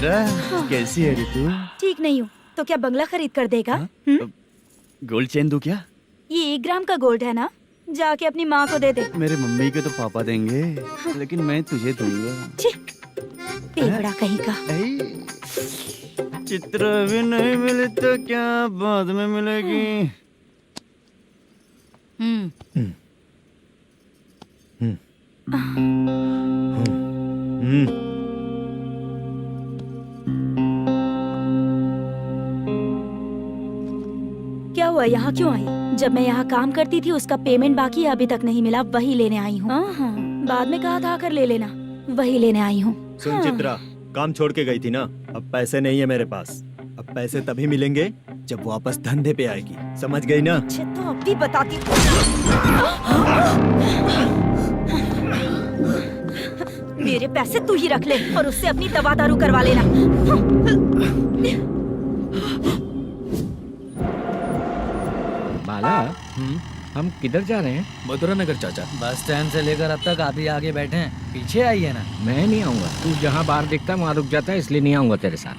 चित्रा, कैसी है रे तू? ठीक नहीं हूँ तो क्या बंगला खरीद कर देगा? गोल्ड चेन दूं क्या? ये 1 ग्राम का गोल्ड है ना, जाके अपनी माँ को दे दे। मेरे मम्मी के तो पापा देंगे, लेकिन मैं तुझे दूंगा। पेवड़ा कहीं का। चित्रा भी नहीं मिली तो क्या बाद में मिलेगी? क्या हुआ, यहाँ क्यों आई? जब मैं यहाँ काम करती थी उसका पेमेंट बाकी अभी तक नहीं मिला, वही लेने आई हूँ। बाद में कहा था आकर ले लेना, वही लेने आई हूँ। सुन चित्रा, काम छोड़ के गई थी ना, अब पैसे नहीं है मेरे पास। अब पैसे तभी मिलेंगे जब वापस धंधे पे आएगी, समझ गई ना? अच्छा तो अब भी बताती। मेरे पैसे तू ही रख ले और उससे अपनी दवा दारू करवा लेना। बाला, हम किधर जा रहे हैं? मथुरा नगर चाचा। बस स्टैंड से लेकर अब तक आप ही आगे बैठे हैं, पीछे आइए ना। मैं नहीं आऊंगा, तू जहाँ बाहर दिखता वहाँ रुक जाता है, इसलिए नहीं आऊंगा तेरे साथ।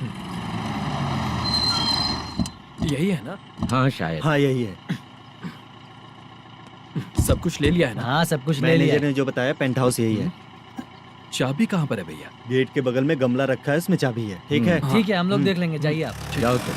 यही है ना? हाँ शायद। हाँ यही है। सब कुछ ले लिया है ना? हाँ सब कुछ ले लिया। मैनेजर ने जो बताया पेंट हाउस यही है। चाबी कहाँ पर है भैया? गेट के बगल में गमला रखा है, उसमें चाबी है। ठीक है? ठीक है, हम लोग देख लेंगे, जाइए आप। जाओ तो।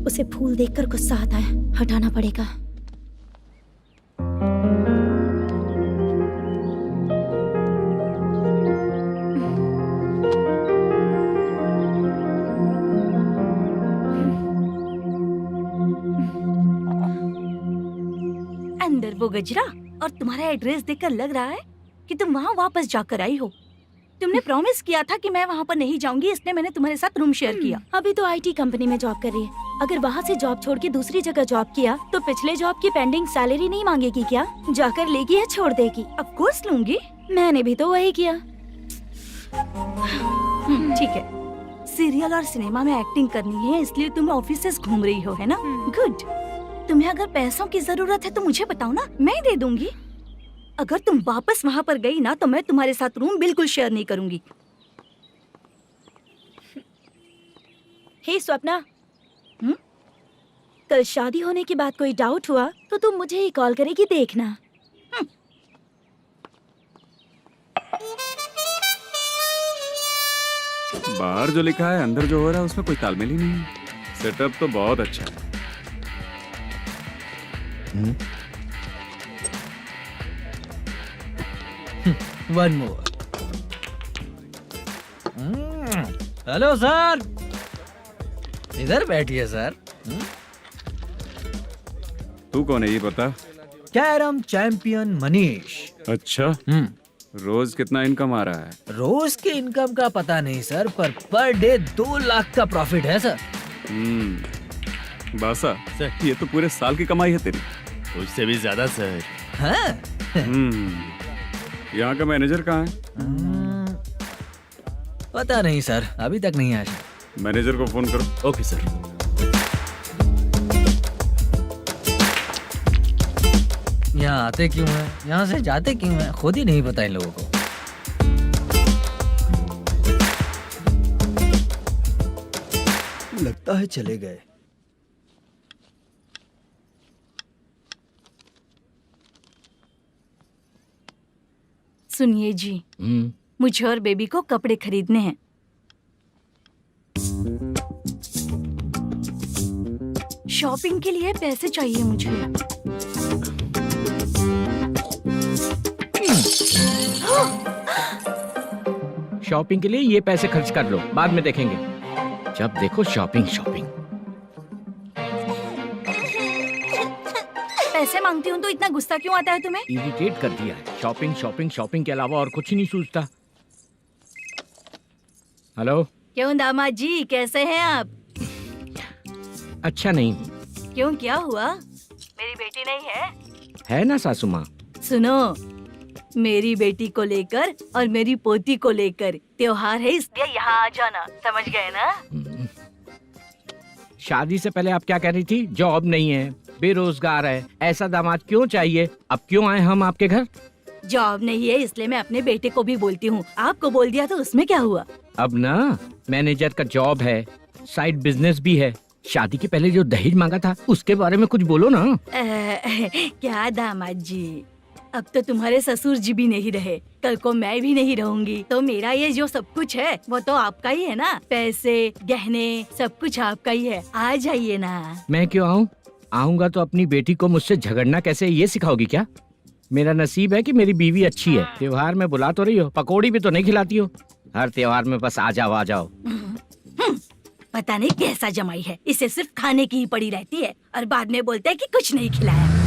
उसे फूल देखकर गुस्सा आता है, हटाना पड़ेगा। अंदर वो गजरा और तुम्हारा एड्रेस देखकर लग रहा है कि तुम वहाँ वापस जाकर आई हो। तुमने प्रॉमिस किया था कि मैं वहाँ पर नहीं जाऊंगी, इसलिए मैंने तुम्हारे साथ रूम शेयर किया। अभी तो आईटी कंपनी में जॉब कर रही है, अगर वहाँ से जॉब छोड़ के दूसरी जगह जॉब किया तो पिछले जॉब की पेंडिंग सैलरी नहीं मांगेगी क्या? जाकर लेगी या छोड़ देगी? ऑफ कोर्स लूंगी, मैंने भी तो वही किया। ठीक है, सीरियल और सिनेमा में एक्टिंग करनी है इसलिए तुम ऑफिसेस घूम रही हो, है ना? गुड। तुम्हें अगर पैसों की जरूरत है तो मुझे बताओ ना, मैं दे दूंगी। अगर तुम वापस वहाँ पर गई ना तो मैं तुम्हारे साथ रूम बिल्कुल शेयर नहीं करूंगी। हे स्वप्ना, कल शादी होने की बात कोई डाउट हुआ तो तुम मुझे ही कॉल करेगी, देखना। बाहर जो लिखा है अंदर जो हो रहा है उसमें कोई तालमेल ही नहीं है। सेटअप तो बहुत अच्छा है। One more. हेलो सर, इधर बैठिए सर। तू कौन है ये बता? Carrom champion Manish. अच्छा, रोज कितना इनकम आ रहा है? रोज के इनकम का पता नहीं सर, पर डे 2 लाख का प्रॉफिट है सर। बासा सर, ये तो पूरे साल की कमाई है तेरी। उससे भी ज्यादा सर। हाँ? यहाँ का मैनेजर कहाँ है? पता नहीं सर, अभी तक नहीं आया। मैनेजर को फोन करो। Okay sir. यहाँ आते क्यों हैं, यहाँ से जाते क्यों हैं, खुद ही नहीं पता इन लोगों को। लगता है चले गए। सुनिए जी, मुझे और बेबी को कपड़े खरीदने हैं। शॉपिंग के लिए पैसे चाहिए मुझे। शॉपिंग के लिए ये पैसे खर्च कर लो, बाद में देखेंगे। जब देखो शॉपिंग शॉपिंग। पैसे मांगती हूँ तो इतना गुस्सा क्यों आता है तुम्हें? इरिटेट कर दिया है। शॉपिंग शॉपिंग शॉपिंग के अलावा और कुछ ही नहीं सूझता। हेलो। क्यों दामाद जी, कैसे हैं आप? अच्छा नहीं। क्यों, क्या हुआ? मेरी बेटी नहीं है? है ना सासू माँ। सुनो, मेरी बेटी को लेकर और मेरी पोती को लेकर त्योहार है, इसलिए यहाँ आ जाना, समझ गए ना? शादी से पहले आप क्या कह रही थी? जॉब नहीं है, बेरोजगार है, ऐसा दामाद क्यों चाहिए? अब क्यों आए हम आपके घर? जॉब नहीं है इसलिए मैं अपने बेटे को भी बोलती हूँ, आपको बोल दिया तो उसमें क्या हुआ? अब ना मैनेजर का जॉब है, साइड बिजनेस भी है। शादी के पहले जो दहेज मांगा था उसके बारे में कुछ बोलो ना। क्या दामाद जी, अब तो तुम्हारे ससुर जी भी नहीं रहे, कल को मैं भी नहीं रहूंगी, तो मेरा ये जो सब कुछ है वो तो आपका ही है ना। पैसे, गहने, सब कुछ आपका ही है। आ जाइए ना। मैं क्यों आऊँ? आऊंगा तो अपनी बेटी को मुझसे झगड़ना कैसे ये सिखाओगी क्या? मेरा नसीब है कि मेरी बीवी अच्छी है। त्योहार में बुला तो रही हो, पकौड़ी भी तो नहीं खिलाती हो। हर त्योहार में बस आ जाओ आ जाओ। पता नहीं कैसा जमाई है, इसे सिर्फ खाने की ही पड़ी रहती है और बाद में बोलते हैं कि कुछ नहीं खिलाया।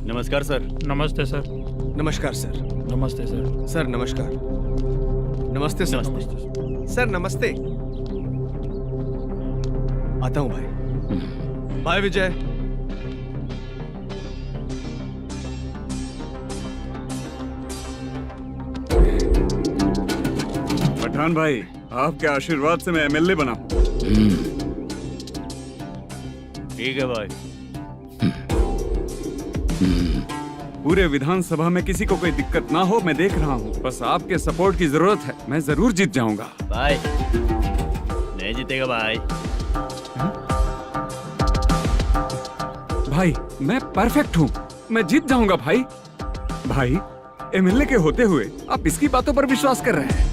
नमस्कार सर। नमस्ते सर। नमस्कार सर। नमस्ते सर। सर नमस्कार। नमस्ते सर। सर नमस्ते। आता हूँ भाई। बाय विजय। पठान भाई, आपके आशीर्वाद से मैं एमएलए बना हूँ। ठीक है भाई। पूरे विधानसभा में किसी को कोई दिक्कत ना हो, मैं देख रहा हूँ। बस आपके सपोर्ट की जरूरत है, मैं जरूर जीत जाऊंगा। भाई नहीं जीतेगा भाई। भाई मैं परफेक्ट हूँ, मैं जीत जाऊंगा भाई। भाई एमएलए के होते हुए आप इसकी बातों पर विश्वास कर रहे हैं?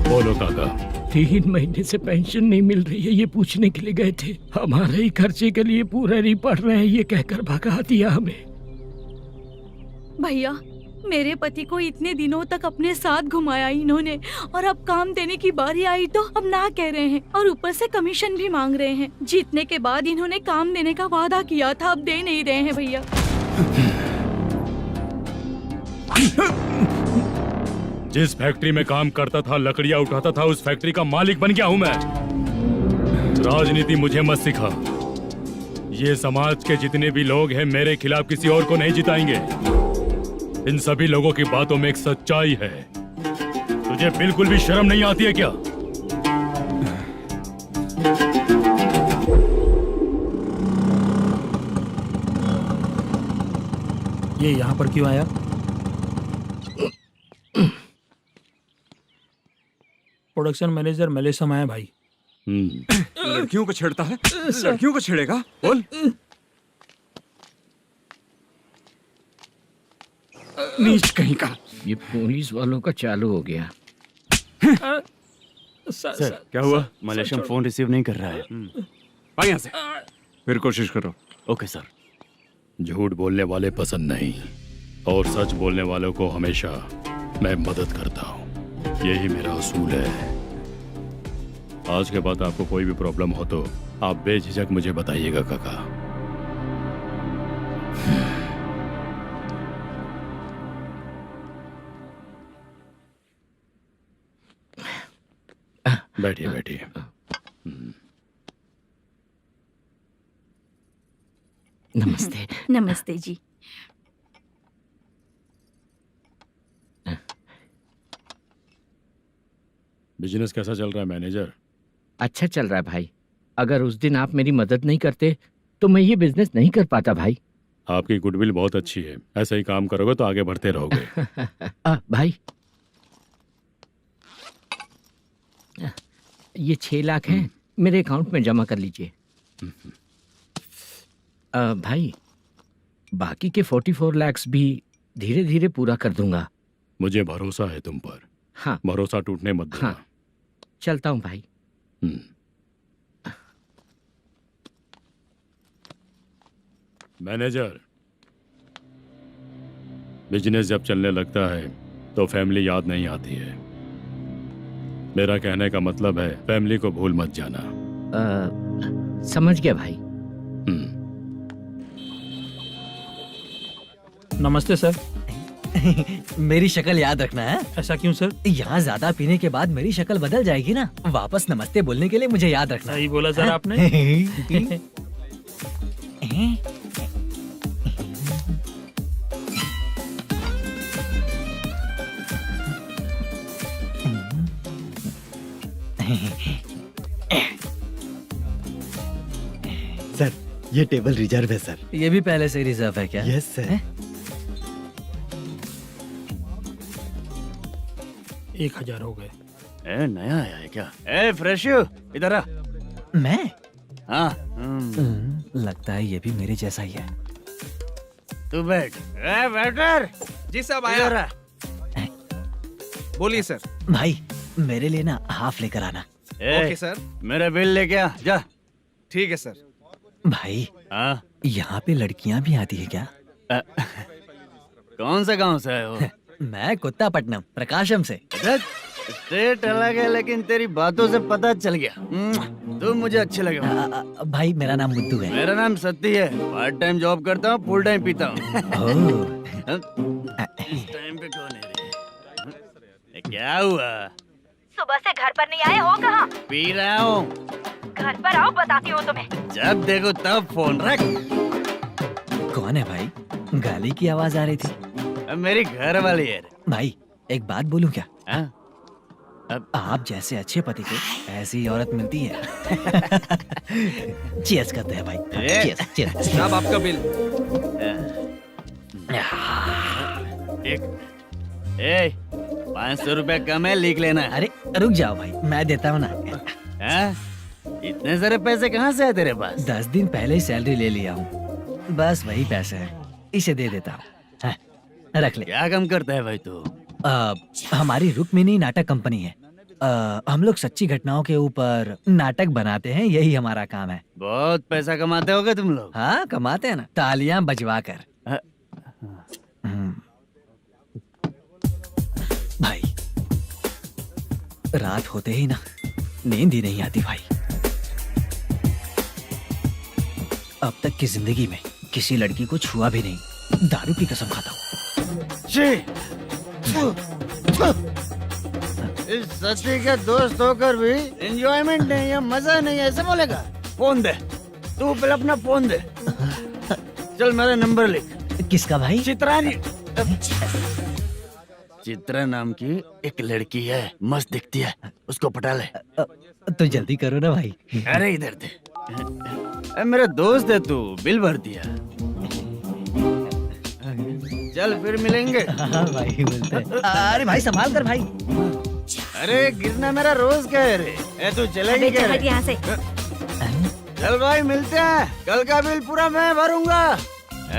बोलो काका। 3 महीने से पेंशन नहीं मिल रही है, ये पूछने के लिए गए थे। हमारे ही खर्चे के लिए पूरा नहीं पड़ रहे हैं, ये कहकर भगा दिया हमें। भैया, मेरे पति को इतने दिनों तक अपने साथ घुमाया इन्होंने, और अब काम देने की बारी आई तो अब ना कह रहे हैं और ऊपर से कमीशन भी मांग रहे हैं। जीतने के बाद इन्होंने काम देने का वादा किया था, अब दे नहीं रहे हैं भैया। जिस फैक्ट्री में काम करता था, लकड़ियां उठाता था, उस फैक्ट्री का मालिक बन गया हूं मैं। राजनीति मुझे मत सिखा। ये समाज के जितने भी लोग हैं मेरे खिलाफ किसी और को नहीं जिताएंगे। इन सभी लोगों की बातों में एक सच्चाई है। तुझे बिल्कुल भी शर्म नहीं आती है क्या? ये यहाँ पर क्यों आया? प्रोडक्शन मैनेजर मलेशम आया भाई। लड़कियों को छेड़ता है, लड़कियों को छेड़ेगा? बोल। नीच कहीं का। ये पुलिस वालों का चालू हो गया। सर क्या हुआ? मलेशियन फोन रिसीव नहीं कर रहा है। भाई यहाँ से फिर कोशिश करो। Okay sir. झूठ बोलने वाले पसंद नहीं, और सच बोलने वालों को हमेशा मैं मदद करता हूँ। यही मेरा असूल है। आज के बाद आपको कोई भी प्रॉब्लम हो तो आप बेझिझक मुझे बताइएगा काका। बैठिए बैठिए। नमस्ते। नमस्ते जी। बिजनेस कैसा चल रहा है मैनेजर? अच्छा चल रहा है भाई। अगर उस दिन आप मेरी मदद नहीं करते तो मैं ये बिजनेस नहीं कर पाता भाई। आपकी गुडविल बहुत अच्छी है, ऐसा ही काम करोगे तो आगे बढ़ते रहोगे। भाई ये 6 लाख हैं, मेरे अकाउंट में जमा कर लीजिए। भाई बाकी के 44 लाख भी धीरे धीरे पूरा कर दूंगा। मुझे भरोसा है तुम पर। हाँ भरोसा टूटने मत देना। हाँ चलता हूँ भाई। बिजनेस जब चलने लगता है तो फैमिली याद नहीं आती है। मेरा कहने का मतलब है फैमिली को भूल मत जाना। समझ गया भाई। नमस्ते सर। मेरी शक्ल याद रखना है। ऐसा क्यों सर? यहाँ ज्यादा पीने के बाद मेरी शक्ल बदल जाएगी ना, वापस नमस्ते बोलने के लिए मुझे याद रखना। सही बोला सर आपने। सर ये टेबल रिजर्व है सर। ये भी पहले से रिजर्व है क्या? Yes sir. 1000 हो गए। ए नया आया है क्या? ए फ्रेश इधर आ। मैं? हाँ लगता है ये भी मेरे जैसा ही है। तू बैठ। ए वेटर जी साहब इधर आया। आ। बोलिए सर। भाई मेरे लिए ना हाफ लेकर आना। ए, ओके सर। मेरा बिल लेके आ जा। ठीक है सर। भाई हाँ यहाँ पे लड़कियाँ भी आती है क्या? कौन सा गांव से आए हो? मैं कुत्तापट्टनम प्रकाशम से। स्टेट अलग है लेकिन तेरी बातों से पता चल गया। तू मुझे अच्छे लगे हो। भाई मेरा नाम मुद्दू है। मेरा नाम सत्ती है। पार्ट टाइम जॉब करता हूँ, फुल टाइम पीता हूँ। इस टाइम पे कौन है रे? ये क्या हुआ? सुबह से घर पर नहीं आए हो? कहाँ? पी रहा हूँ। घर पर आओ, बताती हूँ तुम्हें। जब देखो तब फोन रख। कौन है भाई? गाली की आवाज आ रही थी। अब मेरी घर वाली है। भाई एक बात बोलूं क्या? हाँ? आप जैसे अच्छे पति को ऐसी ही औरत मिलती है। चीयर्स करते हैं भाई। Cheers cheers. साहब आपका बिल। एक 500 रुपया कम है, लिख लेना। अरे रुक जाओ भाई, मैं देता हूँ ना। हाँ? इतने सारे पैसे कहाँ से आए तेरे पास? 10 दिन पहले ही सैलरी ले लिया हूँ, बस वही पैसे हैं, इसे दे देता हूँ। हाँ, रख ले। क्या काम करता है भाई तू? हमारी रुक्मिणी नाटक कंपनी है। हम लोग सच्ची घटनाओं के ऊपर नाटक बनाते हैं, यही हमारा काम है। बहुत पैसा कमाते होगे तुम लोग। हाँ कमाते हैं ना, तालियां बजवा कर। भाई रात होते ही ना नींद ही नहीं आती भाई। अब तक की जिंदगी में किसी लड़की को छुआ भी नहीं, दारू की कसम खाता हूँ। इस सच्ची का दोस्त होकर भी एंजॉयमेंट नहीं है, मजा नहीं है, ऐसे बोलेगा? फोन दे, तू पहले अपना फोन दे। चल मेरा नंबर लिख। किसका भाई? चित्रानी। चित्रा नाम की एक लड़की है, मस्त दिखती है, उसको पटा ले। तो जल्दी करो ना भाई। अरे इधर दे। मेरा दोस्त है तू, बिल भर दिया। चल फिर मिलेंगे। हाँ भाई मिलते हैं। अरे भाई संभाल कर भाई। अरे गिरना मेरा रोज का है रे। तू चलेगी क्या रे? यहाँ से। चल भाई मिलते हैं, कल का बिल पूरा मैं भरूंगा।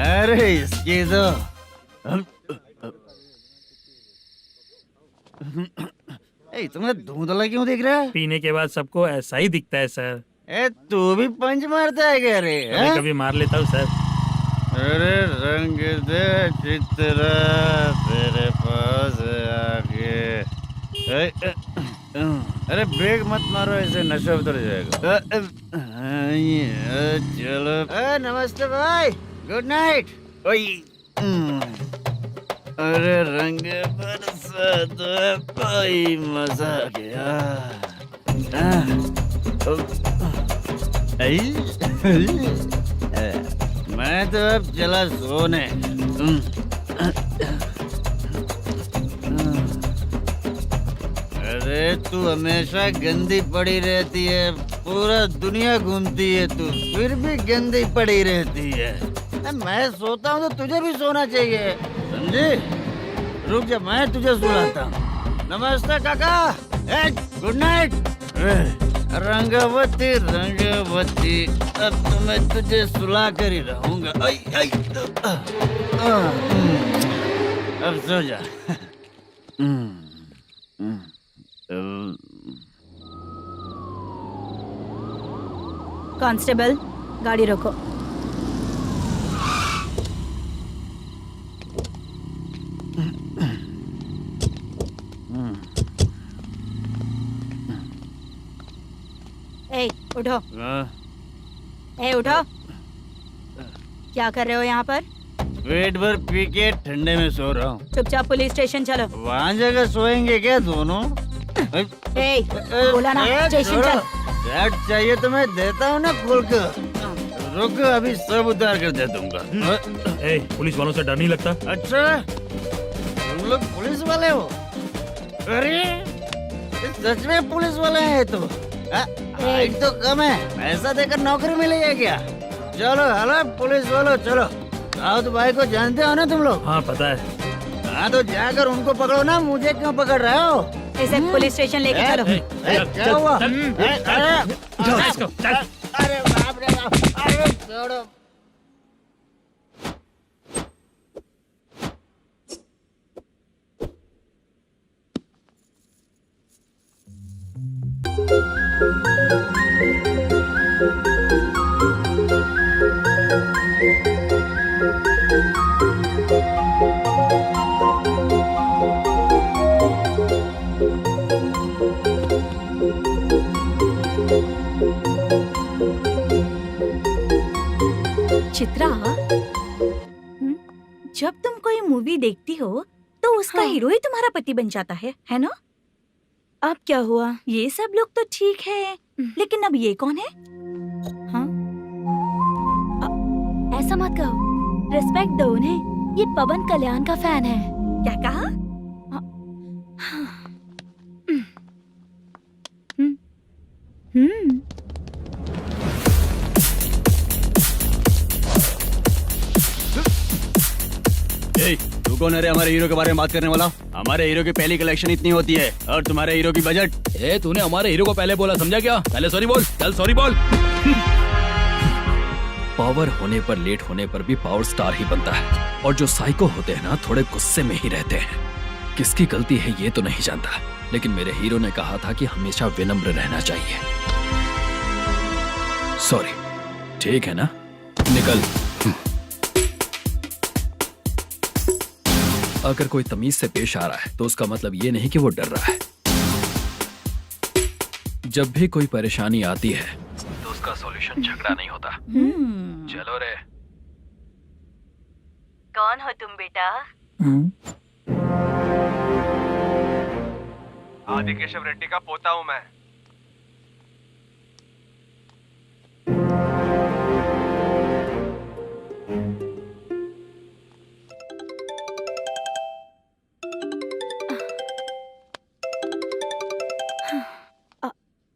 अरे इसकी तो तुम्हें धुंधला क्यों दिख रहा है? पीने के बाद सबको ऐसा ही दिखता है सर। तू भी पंच मारता है क्या रे? कभी कभी मार लेता हूँ सर। अरे रंग दे चित्रा तेरे पास आके। अरे ब्रेक मत मारो, ऐसे नशा उतर जाएगा। चलो। नमस्ते भाई, गुड नाइट। अरे रंग बरसात भाई, मजा आ गया। मैं तो अब चला सोने। अरे तू हमेशा गंदी पड़ी रहती है, पूरा दुनिया घूमती है तू, फिर भी गंदी पड़ी रहती है। मैं सोता हूँ तो तुझे भी सोना चाहिए, समझे? रुक जा, मैं तुझे सुलाता हूँ। नमस्ते काका, गुड नाइट। रंगवती रंगवती, अब तो मैं तुझे सुला कर ही रहूंगा। अब सो जा। कांस्टेबल, गाड़ी रोको। ए उठो, हाँ, ए उठो। क्या कर रहे हो यहाँ पर? पेट भर पी के ठंडे में सो रहा हूँ। चुपचाप पुलिस स्टेशन चलो। वहाँ जगह सोएंगे क्या दोनों? ए बोला ना, स्टेशन चल। शर्ट चाहिए तो मैं देता हूँ ना खोल कर। रुक, अभी सब उतार कर दे दूंगा। ए, पुलिस वालों से डर नहीं लगता? अच्छा, तुम लोग पुलिस वाले हो? अरे ये सच में पुलिस वाले हैं तो? हाइट तो कम है, पैसा देकर नौकरी मिलेगी क्या? चलो हेलो पुलिस वालों, चलो। राउत भाई को जानते हो ना तुम लोग? हाँ पता है। हाँ तो जाकर उनको पकड़ो ना, मुझे क्यों पकड़ रहे हो? इसे पुलिस स्टेशन लेके चलो। क्या हुआ? चल। अरे बाप रे बाप, अरे छोड़ो। चित्रा, जब तुम कोई मूवी देखती हो तो उसका हीरो ही तुम्हारा पति बन जाता है ना? अब क्या हुआ? ये सब लोग तो ठीक है, लेकिन अब ये कौन है? हाँ? ऐसा मत कहो, रिस्पेक्ट दो उन्हें। ये पवन कल्याण का फैन है। क्या कहा? तू कौन है रे हमारे हीरो के बारे में बात करने वाला? हमारे हीरो की पहली कलेक्शन इतनी होती है और तुम्हारे हीरो की बजट। तूने हमारे हीरो को पहले बोला, समझा क्या? पहले सॉरी बोल, चल सॉरी बोल। पावर होने पर, लेट होने पर भी पावर स्टार ही बनता है। और जो साइको होते हैं ना, थोड़े गुस्से में ही रहते हैं। किसकी गलती है ये तो नहीं जानता, लेकिन मेरे हीरो ने कहा था कि हमेशा विनम्र रहना चाहिए। सॉरी, ठीक है ना? निकल। अगर कोई तमीज से पेश आ रहा है तो उसका मतलब ये नहीं कि वो डर रहा है। जब भी कोई परेशानी आती है तो उसका सॉल्यूशन झगड़ा नहीं होता। चलो रे। कौन हो तुम बेटा? आदि केशव रेड्डी का पोता हूँ मैं।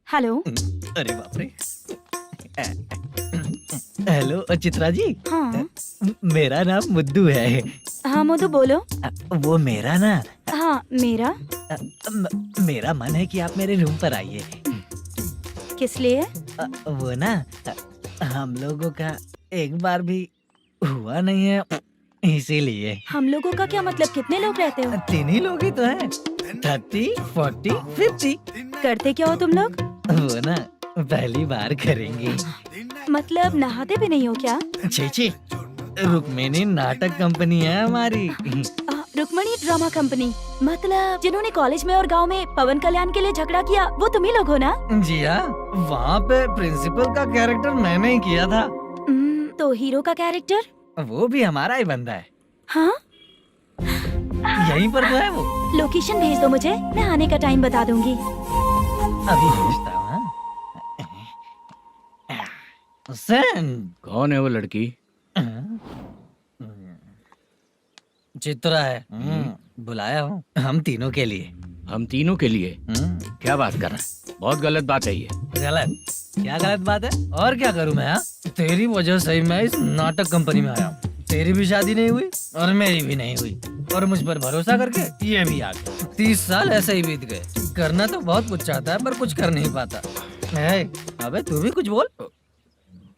हेलो। अरे बाप रे। हेलो चित्रा जी। हाँ मेरा नाम मुद्दू है। हाँ मधु बोलो। वो मेरा ना, हाँ मेरा। मेरा मन है कि आप मेरे रूम पर आइए। किस लिए? वो ना, हम लोगों का एक बार भी हुआ नहीं है, इसीलिए। हम लोगों का क्या मतलब? कितने लोग रहते हो? 3 ही लोग ही तो हैं। 30, 40, 50। करते क्या हो तुम लोग? वो ना पहली बार करेंगे। मतलब नहाते भी नहीं हो क्या? छी, रुक्मिणी नाटक कंपनी है हमारी। Rukmani drama company? मतलब जिन्होंने कॉलेज में और गांव में पवन कल्याण के लिए झगड़ा किया, वो तुम ही लोग हो ना? जी हाँ, वहाँ पे प्रिंसिपल का कैरेक्टर मैंने ही किया था। तो हीरो का कैरेक्टर? वो भी हमारा ही बंदा है। हाँ? यहीं पर तो है वो। लोकेशन भेज दो मुझे, मैं आने का टाइम बता दूंगी। अभी भेजता हूँ। कौन है वो लड़की? चित्रा है। बुलाया हूँ हम तीनों के लिए। हम तीनों के लिए? क्या बात कर रहा है? बहुत गलत बात है ये। गलत? क्या गलत बात है? और क्या करूँ मैं? तेरी वजह से ही मैं इस नाटक कंपनी में आया हूँ। तेरी भी शादी नहीं हुई और मेरी भी नहीं हुई, और मुझ पर भरोसा करके ये भी आ गया। 30 साल ऐसे ही बीत गए। करना तो बहुत कुछ चाहता है पर कुछ कर नहीं पाता। अबे तू भी कुछ बोल।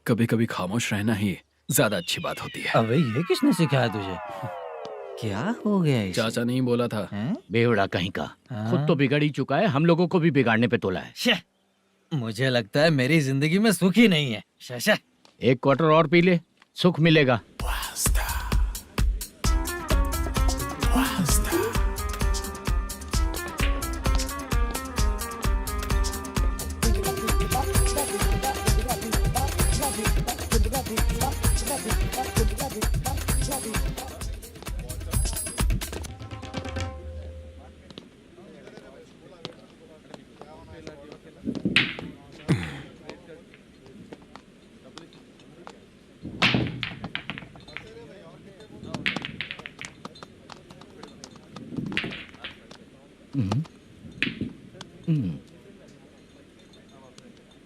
कभी कभी खामोश रहना ही ज्यादा अच्छी बात होती है। अबे ये किसने सिखाया तुझे? क्या हो गया इसे? चाचा नहीं बोला था। बेवड़ा कहीं का। खुद तो बिगड़ ही चुका है, हम लोगों को भी बिगाड़ने पे तोला है। मुझे लगता है मेरी जिंदगी में सुख ही नहीं है। शशा, 1 क्वार्टर और पी ले, सुख मिलेगा।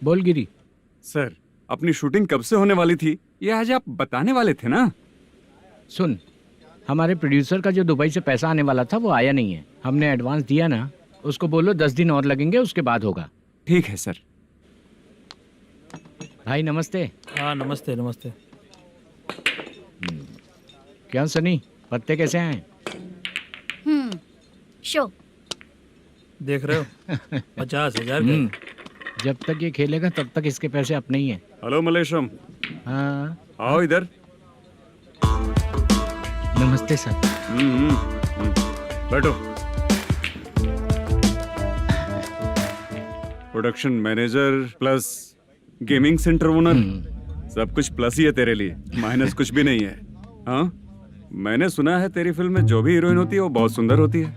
बोल गिरी। सर, अपनी शूटिंग कब से होने वाली थी ये आज आप बताने वाले थे ना? सुन, हमारे प्रोड्यूसर का जो दुबई से पैसा आने वाला था वो आया नहीं है। हमने एडवांस दिया ना, उसको बोलो 10 दिन और लगेंगे, उसके बाद होगा। ठीक है सर। भाई नमस्ते। हाँ नमस्ते नमस्ते। क्या सनी, पत्ते कैसे आए? शो। देख रहे हो 50,000 का। जब तक ये खेलेगा तब तक इसके पैसे अपने ही हैं। हेलो मलेशम, हाँ आओ इधर। नमस्ते सर। बैठो। Production manager plus gaming centre owner, सब कुछ प्लस ही है तेरे लिए, माइनस कुछ भी नहीं है। हाँ, मैंने सुना है तेरी फिल्म में जो भी हीरोइन होती है वो बहुत सुंदर होती है।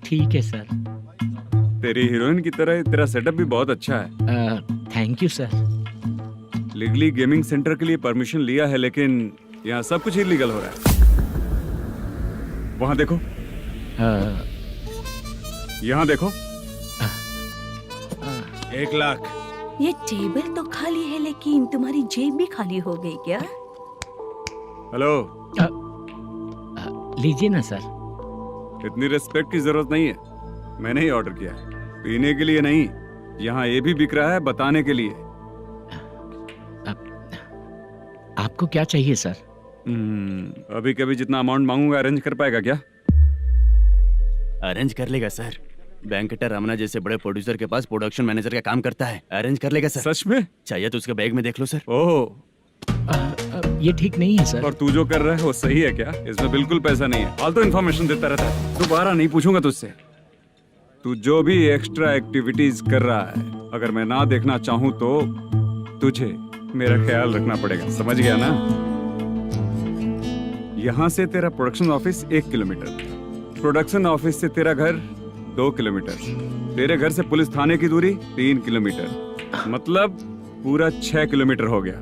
ठीक है सर। तेरी हीरोइन की तरह तेरा सेटअप भी बहुत अच्छा है। Thank you sir. Legally gaming centre के लिए परमिशन लिया है, लेकिन यहाँ सब कुछ इलीगल हो रहा है। वहाँ देखो, यहाँ देखो। 1 लाख। ये टेबल तो खाली है लेकिन तुम्हारी जेब भी खाली हो गई क्या? हेलो, लीजिए ना सर। इतनी रिस्पेक्ट की जरूरत नहीं है, मैंने ही ऑर्डर किया है, पीने के लिए नहीं। यहाँ ये भी बिक रहा है बताने के लिए। आपको क्या चाहिए सर? अभी कभी जितना अमाउंट मांगूंगा अरेंज कर पाएगा क्या? अरेंज कर लेगा सर। वेंकटर रमना जैसे बड़े प्रोड्यूसर के पास प्रोडक्शन मैनेजर का काम करता है, अरेंज कर लेगा सर। सच में? चाहिए तो उसके बैग में देख लो सर। ओह, ये ठीक नहीं है सर। और तू जो कर रहा है वो सही है क्या? इसमें बिल्कुल पैसा नहीं है, फालतू इन्फॉर्मेशन देता रहता है। दोबारा नहीं पूछूंगा तुझसे। तू जो भी एक्स्ट्रा एक्टिविटीज कर रहा है, अगर मैं ना देखना चाहूँ तो तुझे मेरा ख्याल रखना पड़ेगा, समझ गया ना? यहाँ से तेरा production office 1 kilometre, production office से तेरा घर 2 किलोमीटर, तेरे घर से पुलिस थाने की दूरी 3 किलोमीटर, मतलब पूरा 6 किलोमीटर हो गया।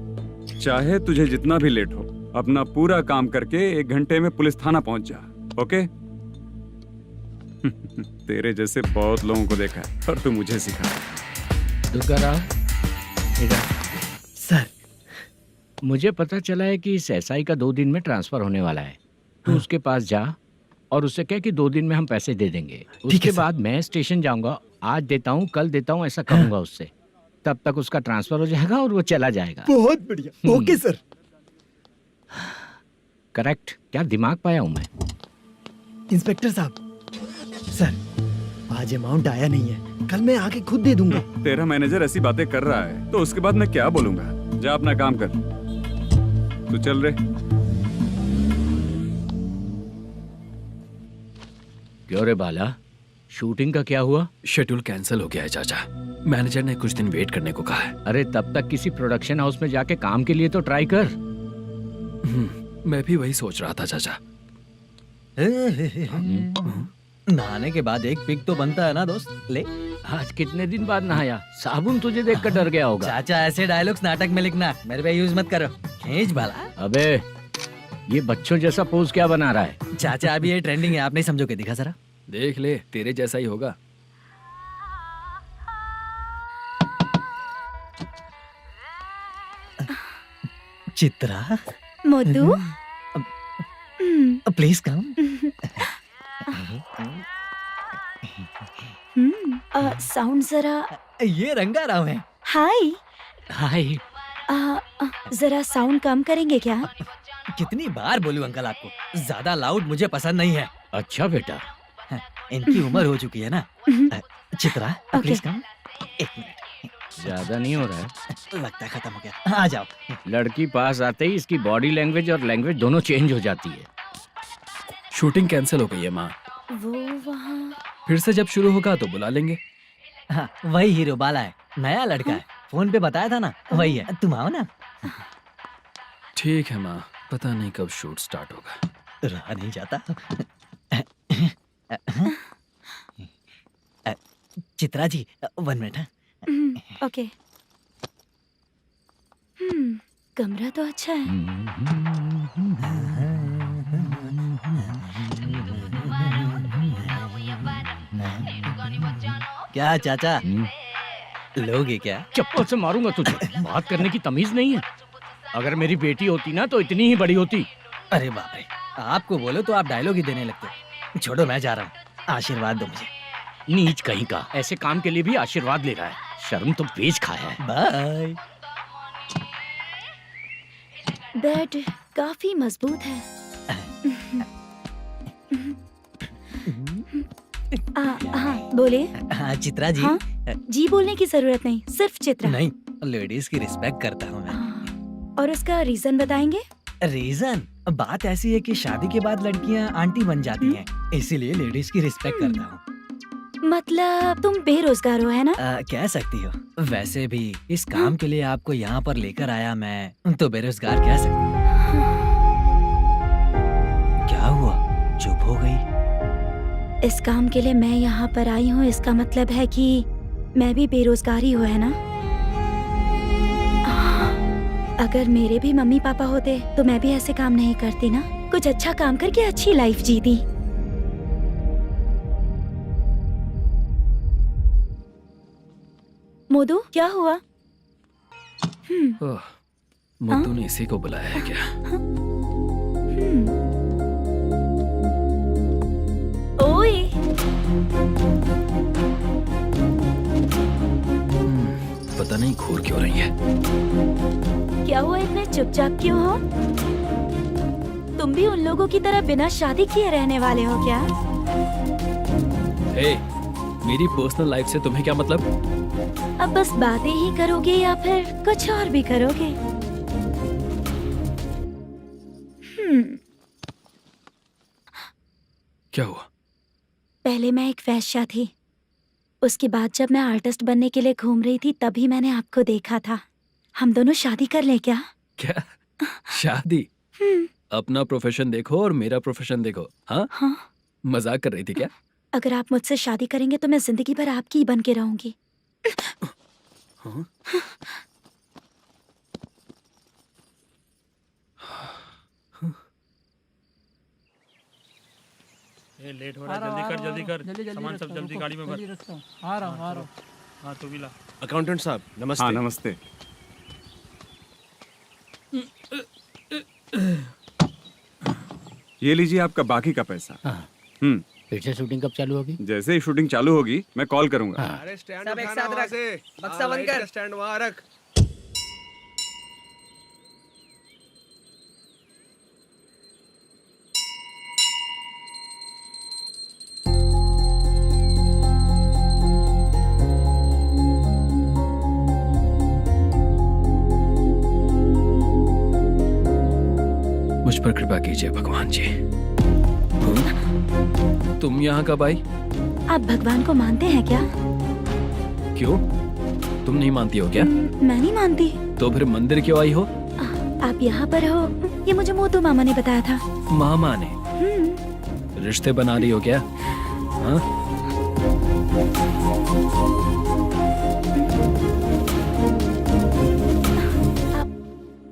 चाहे तुझे जितना भी लेट हो, अपना पूरा काम करके 1 घंटे में पुलिस थाना पहुंच जा, ओके? तेरे जैसे बहुत लोगों को देखा है और तू मुझे सिखा। सर, मुझे पता चला है कि इस एसआई का 2 दिन में ट्रांसफर होने वाला है। तू उसके पास जा और उससे कह कि 2 दिन में हम पैसे दे देंगे। उसके बाद मैं स्टेशन जाऊंगा, आज देता हूँ कल देता हूँ ऐसा कहूंगा उससे। तब तक उसका ट्रांसफर हो जाएगा और वो चला जाएगा। बहुत बढ़िया, ओके सर। करेक्ट। क्या दिमाग पाया हूँ मैं। इंस्पेक्टर साहब, सर आज अमाउंट आया नहीं है, कल मैं आके खुद दे दूंगा। तेरा मैनेजर ऐसी बातें कर रहा है तो उसके बाद मैं क्या बोलूंगा? जा अपना काम कर। तू चल रे। क्यों रे बाला, शूटिंग का क्या हुआ? शेड्यूल कैंसिल हो गया है चाचा। मैनेजर ने कुछ दिन वेट करने को कहा है। अरे तब तक किसी प्रोडक्शन हाउस में जाके काम के लिए तो ट्राई कर। मैं भी वही सोच रहा था चाचा। नहाने के बाद एक पिक तो बनता है ना दोस्त। ले, आज कितने दिन बाद नहाया? साबुन तुझे देखकर डर गया होगा। चाचा ऐसे डायलॉग्स नाटक में लिखना, मेरे पे यूज मत करो। खींच बाला। अबे ये बच्चों जैसा पोज क्या बना रहा है? चाचा अभी ये ट्रेंडिंग है, आप नहीं समझोगे। दिखा जरा। देख ले, तेरे जैसा ही होगा। Chitra, Modu, please come. Sound जरा। ये रंगाराव है। हाय। हाय। जरा साउंड कम करेंगे क्या? कितनी बार बोलूं अंकल आपको, ज्यादा लाउड मुझे पसंद नहीं है। अच्छा बेटा, इनकी उम्र हो चुकी है ना। Chitra, please come. 1 मिनट। ज्यादा नहीं हो रहा है? लगता है खत्म हो गया। आ जाओ। लड़की पास आते ही इसकी बॉडी लैंग्वेज और लैंग्वेज दोनों चेंज हो जाती है। शूटिंग कैंसिल हो गई है माँ। वो वहाँ। फिर से जब शुरू होगा तो बुला लेंगे। हाँ, वही हीरो बाला है, नया लड़का है। फोन पे बताया था ना, वही है। तुम आओ ना। ठीक है माँ, पता नहीं कब शूट स्टार्ट होगा। रहा नहीं जाता। चित्रा जी 1 मिनट। ओके। कमरा तो अच्छा है। क्या चाचा, लोगे क्या? चप्पल से मारूंगा तुझे। बात करने की तमीज नहीं है। अगर मेरी बेटी होती ना तो इतनी ही बड़ी होती। अरे बाप रे, आपको बोलो तो आप डायलॉग ही देने लगते। छोड़ो, मैं जा रहा हूँ, आशीर्वाद दो मुझे। नीच कहीं का, ऐसे काम के लिए भी आशीर्वाद ले रहा है। शर्म तो बेच खाया है। बाय। बेड काफी मजबूत है। हाँ बोले। हाँ चित्रा जी। हाँ? जी बोलने की जरूरत नहीं, सिर्फ चित्रा। नहीं, लेडीज की रिस्पेक्ट करता हूँ मैं। और उसका रीजन बताएंगे? रीजन बात ऐसी है कि शादी के बाद लड़कियाँ आंटी बन जाती हैं, इसीलिए लेडीज की रिस्पेक्ट करता हूँ। मतलब तुम बेरोजगार हो, है ना? कह सकती हो। वैसे भी इस काम के लिए आपको यहाँ पर लेकर आया मैं, तो बेरोजगार कह सकती हूँ। क्या हुआ, चुप हो गई? इस काम के लिए मैं यहाँ पर आई हूँ, इसका मतलब है कि मैं भी बेरोजगार ही हूँ, है ना? अगर मेरे भी मम्मी पापा होते तो मैं भी ऐसे काम नहीं करती ना। कुछ अच्छा काम करके अच्छी लाइफ जीती। मोदू, क्या हुआ? ओह, मुद्दू ने इसी को बुलाया है क्या? ओए, पता नहीं घूर क्यों रही है। क्या हुआ, इतने चुपचाप क्यों हो? तुम भी उन लोगों की तरह बिना शादी किए रहने वाले हो क्या? हे, मेरी पर्सनल लाइफ से तुम्हें क्या मतलब? अब बस बातें ही करोगे या फिर कुछ और भी करोगे? क्या हुआ? पहले मैं एक वेश्या थी, उसके बाद जब मैं आर्टिस्ट बनने के लिए घूम रही थी तभी मैंने आपको देखा था। हम दोनों शादी कर ले क्या? क्या शादी? अपना प्रोफेशन देखो और मेरा प्रोफेशन देखो। हाँ? हाँ। मजाक कर रही थी क्या? अगर आप मुझसे शादी करेंगे तो मैं जिंदगी भर आपकी ही बन के रहूंगी। हाँ? ये लेट हो रहा है, जल्दी कर। सामान सब जल्दी गाड़ी में भर। आ रहा हूँ। हाँ तू भी ला। अकाउंटेंट साहब नमस्ते। हाँ नमस्ते। ये लीजिए आपका बाकी का पैसा। फिर से शूटिंग कब चालू होगी? जैसे ही शूटिंग चालू होगी मैं कॉल करूंगा। अरे स्टैंड सब एक साथ रख, बक्सा बंद कर। स्टैंड वहाँ रख। मुझ पर कृपा कीजिए भगवान जी। तुम यहाँ कब आई? आप भगवान को मानते हैं क्या? क्यों? तुम नहीं मानती हो क्या? मैं नहीं मानती। तो फिर मंदिर क्यों आई हो? आप यहाँ पर हो ये मुझे मोदू मामा ने बताया था। मामा ने? रिश्ते बना रही हो क्या? हाँ?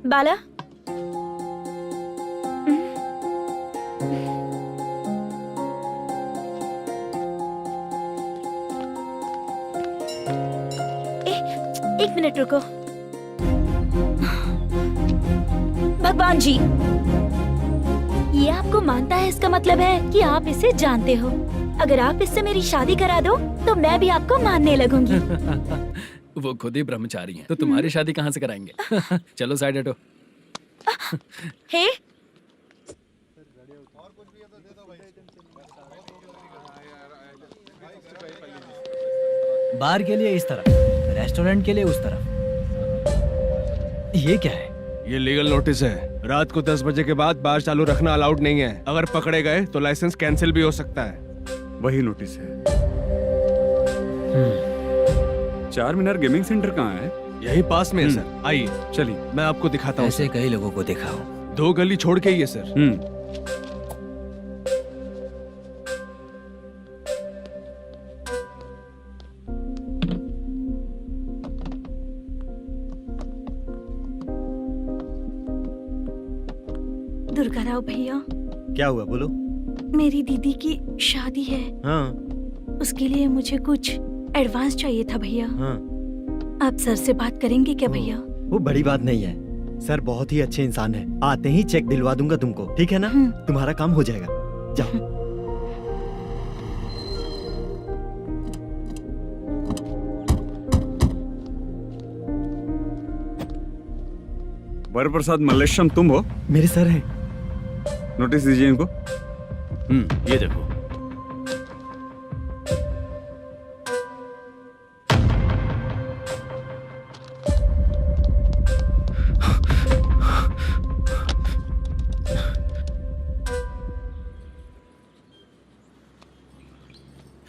बाला, एक मिनट रुको। भगवान जी, ये आपको मानता है, इसका मतलब है कि आप इसे जानते हो। अगर आप इससे मेरी शादी करा दो तो मैं भी आपको मानने लगूंगी। वो खुद ही ब्रह्मचारी हैं, तो तुम्हारी शादी कहाँ से कराएंगे? चलो साइड हटो। हे, बार के लिए इस तरफ, रेस्टोरेंट के लिए उस तरफ। ये क्या है? ये लीगल नोटिस है। रात को 10 बजे के बाद बार चालू रखना अलाउड नहीं है। अगर पकड़े गए तो लाइसेंस कैंसिल भी हो सकता है। वही नोटिस है। चार मीनार गेमिंग सेंटर कहाँ है? यही पास में है सर, आइए चलिए। मैं आपको दिखाता हूँ। ऐसे कई लोगों को देखा हूँ। 2 गली छोड़ के ही है सर। दुर्गा राव भैया, क्या हुआ बोलो। मेरी दीदी की शादी है, हाँ उसके लिए मुझे कुछ एडवांस चाहिए था भैया। हाँ। आप सर से बात करेंगे क्या भैया? वो बड़ी बात नहीं है, सर बहुत ही अच्छे इंसान है। आते ही चेक दिलवा दूंगा तुमको, ठीक है ना? तुम्हारा काम हो जाएगा, जाओ। वरप्रसाद मल्लेश्वरम तुम हो? मेरे सर हैं। नोटिस दीजिए इनको। ये देखो।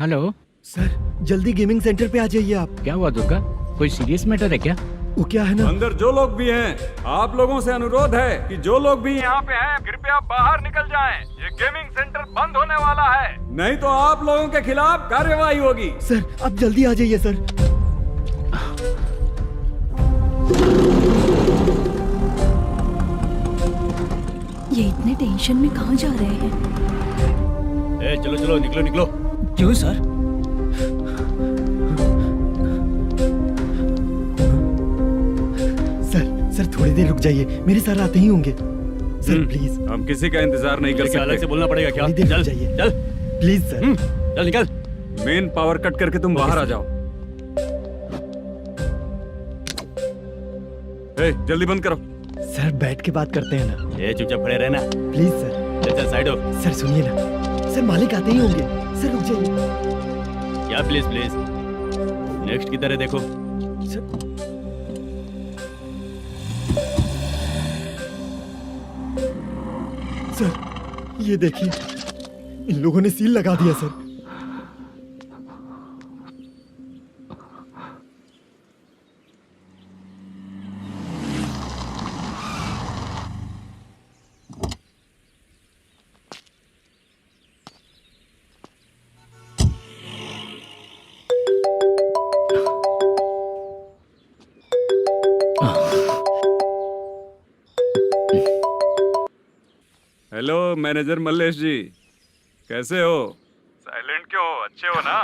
हेलो सर, जल्दी गेमिंग सेंटर पे आ जाइए आप। क्या हुआ दुर्गा, कोई सीरियस मैटर है क्या? वो क्या है ना, अंदर जो लोग भी हैं, आप लोगों से अनुरोध है कि जो लोग भी यहाँ पे हैं, कृपया बाहर निकल जाएं। ये गेमिंग सेंटर बंद होने वाला है, नहीं तो आप लोगों के खिलाफ कार्यवाही होगी। सर आप जल्दी आ जाइए सर। ये इतने टेंशन में कहाँ जा रहे हैं? चलो चलो, निकलो निकलो। क्यों सर? सर थोड़ी देर रुक जाइए, मेरे सर आते ही होंगे। Sir please. हम किसी का इंतजार नहीं कर सकते। अलग से बोलना पड़ेगा क्या? थोड़ी देर चल रुक जाइए चल प्लीज सर। चल निकल। मेन पावर कट करके तुम बाहर आ जाओ। जल्दी बंद करो। सर बैठ के बात करते हैं ना। चुपचाप खड़े रहना। Please sir. चल चल साइड हो। सर सुनिए ना, सर मालिक आते ही होंगे। सर रुक जाइए। क्या प्लीज प्लीज? नेक्स्ट की तरह देखो। सर ये देखिए, इन लोगों ने सील लगा दिया सर। हेलो मैनेजर मल्लेश जी, कैसे हो? साइलेंट क्यों हो? अच्छे हो ना?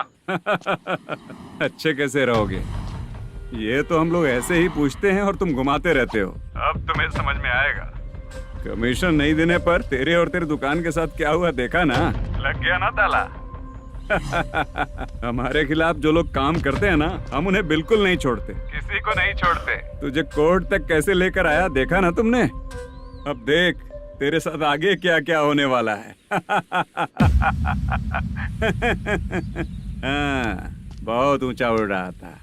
अच्छे कैसे रहोगे? ये तो हम लोग ऐसे ही पूछते हैं और तुम घुमाते रहते हो। अब तुम्हें समझ में आएगा। कमीशन नहीं देने पर तेरे और तेरी दुकान के साथ क्या हुआ देखा ना? लग गया ना ताला। हमारे खिलाफ जो लोग काम करते हैं ना, हम उन्हें बिल्कुल नहीं छोड़ते, किसी को नहीं छोड़ते। तुझे कोर्ट तक कैसे लेकर आया देखा ना तुमने? अब देख तेरे साथ आगे क्या क्या होने वाला है। हाँ, बहुत ऊंचा उड़ रहा था।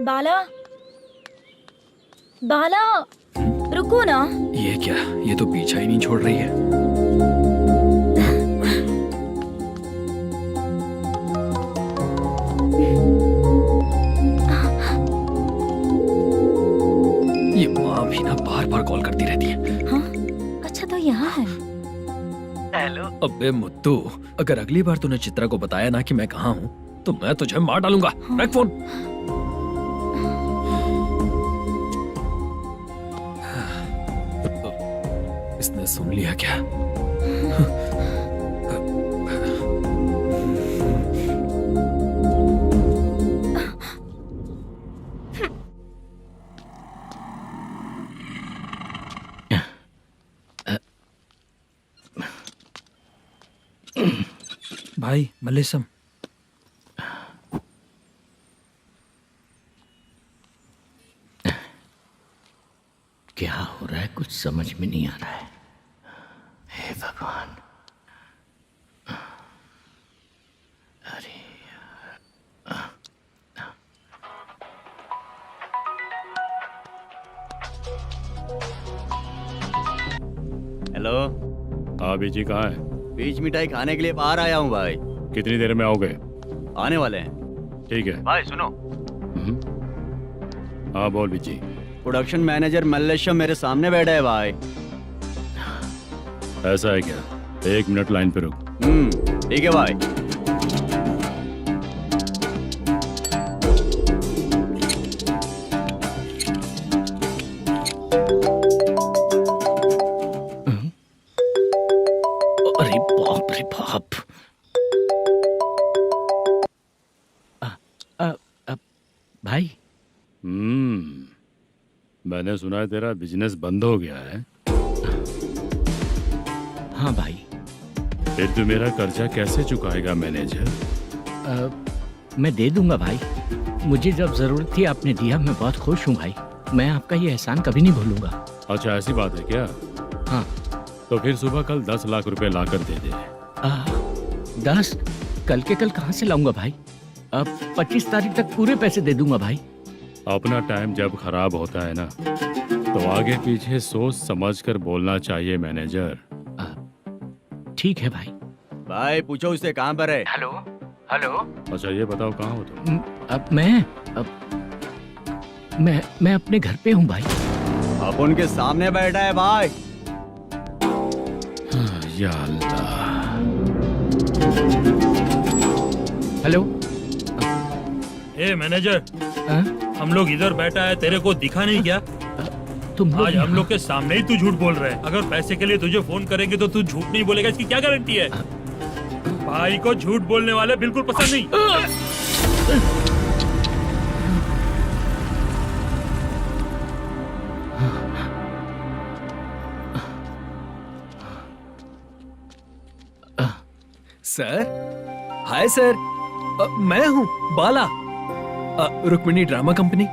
बाला, बाला, रुको ना। ये क्या, ये तो पीछा ही नहीं छोड़ रही है। ये माँ भी ना बार बार कॉल करती रहती है। हाँ? अच्छा तो यहाँ है। हेलो। अबे मुत्तू, अगर अगली बार तूने चित्रा को बताया ना कि मैं कहाँ हूँ तो मैं तुझे मार डालूंगा। रख फोन। इसने सुन लिया क्या? भाई मल्लेशम, क्या हो रहा है कुछ समझ में नहीं आ रहा है। हे भगवान। अरे हेलो। हाँ बीजी कहाँ है? बीच मिठाई खाने के लिए बाहर आया हूँ भाई। कितनी देर में आओगे? आने वाले हैं। ठीक है। भाई सुनो, हाँ बोल बीजी। प्रोडक्शन मैनेजर मल्लेशम मेरे सामने बैठा है भाई। ऐसा है क्या? 1 मिनट लाइन पे रुक। ठीक है भाई। अरे बाप रे बाप। भाई। मैंने सुना है तेरा बिजनेस बंद हो गया है। हाँ भाई। फिर तू मेरा कर्जा कैसे चुकाएगा मैनेजर? मैं दे दूंगा भाई। मुझे जब जरूरत थी आपने दिया, मैं बहुत खुश हूँ भाई। मैं आपका ये एहसान कभी नहीं भूलूंगा। अच्छा ऐसी बात है क्या? हाँ। तो फिर सुबह कल 10 लाख रुपए लाकर दे दे। 10? कल के कल कहाँ से लाऊंगा भाई? अब 25 तारीख तक पूरे पैसे दे दूंगा भाई। अपना टाइम जब खराब होता है ना, तो आगे पीछे सोच समझ कर बोलना चाहिए मैनेजर। ठीक है भाई। भाई पूछो उससे कहाँ पर है। Hello hello. अच्छा ये बताओ कहाँ हो तुम? अब मैं अपने घर पे हूँ भाई। अब उनके सामने बैठा है भाई। या अल्लाह। हेलो। ए मैनेजर, हम लोग इधर बैठा है, तेरे को दिखा नहीं क्या? तुम आज हम लोग के सामने ही तू झूठ बोल रहा है। अगर पैसे के लिए तुझे फोन करेंगे तो तू झूठ नहीं बोलेगा, इसकी क्या गारंटी है? भाई को झूठ बोलने वाले बिल्कुल पसंद नहीं। सर। Hi sir. मैं हूँ Bala, Rukmini drama company.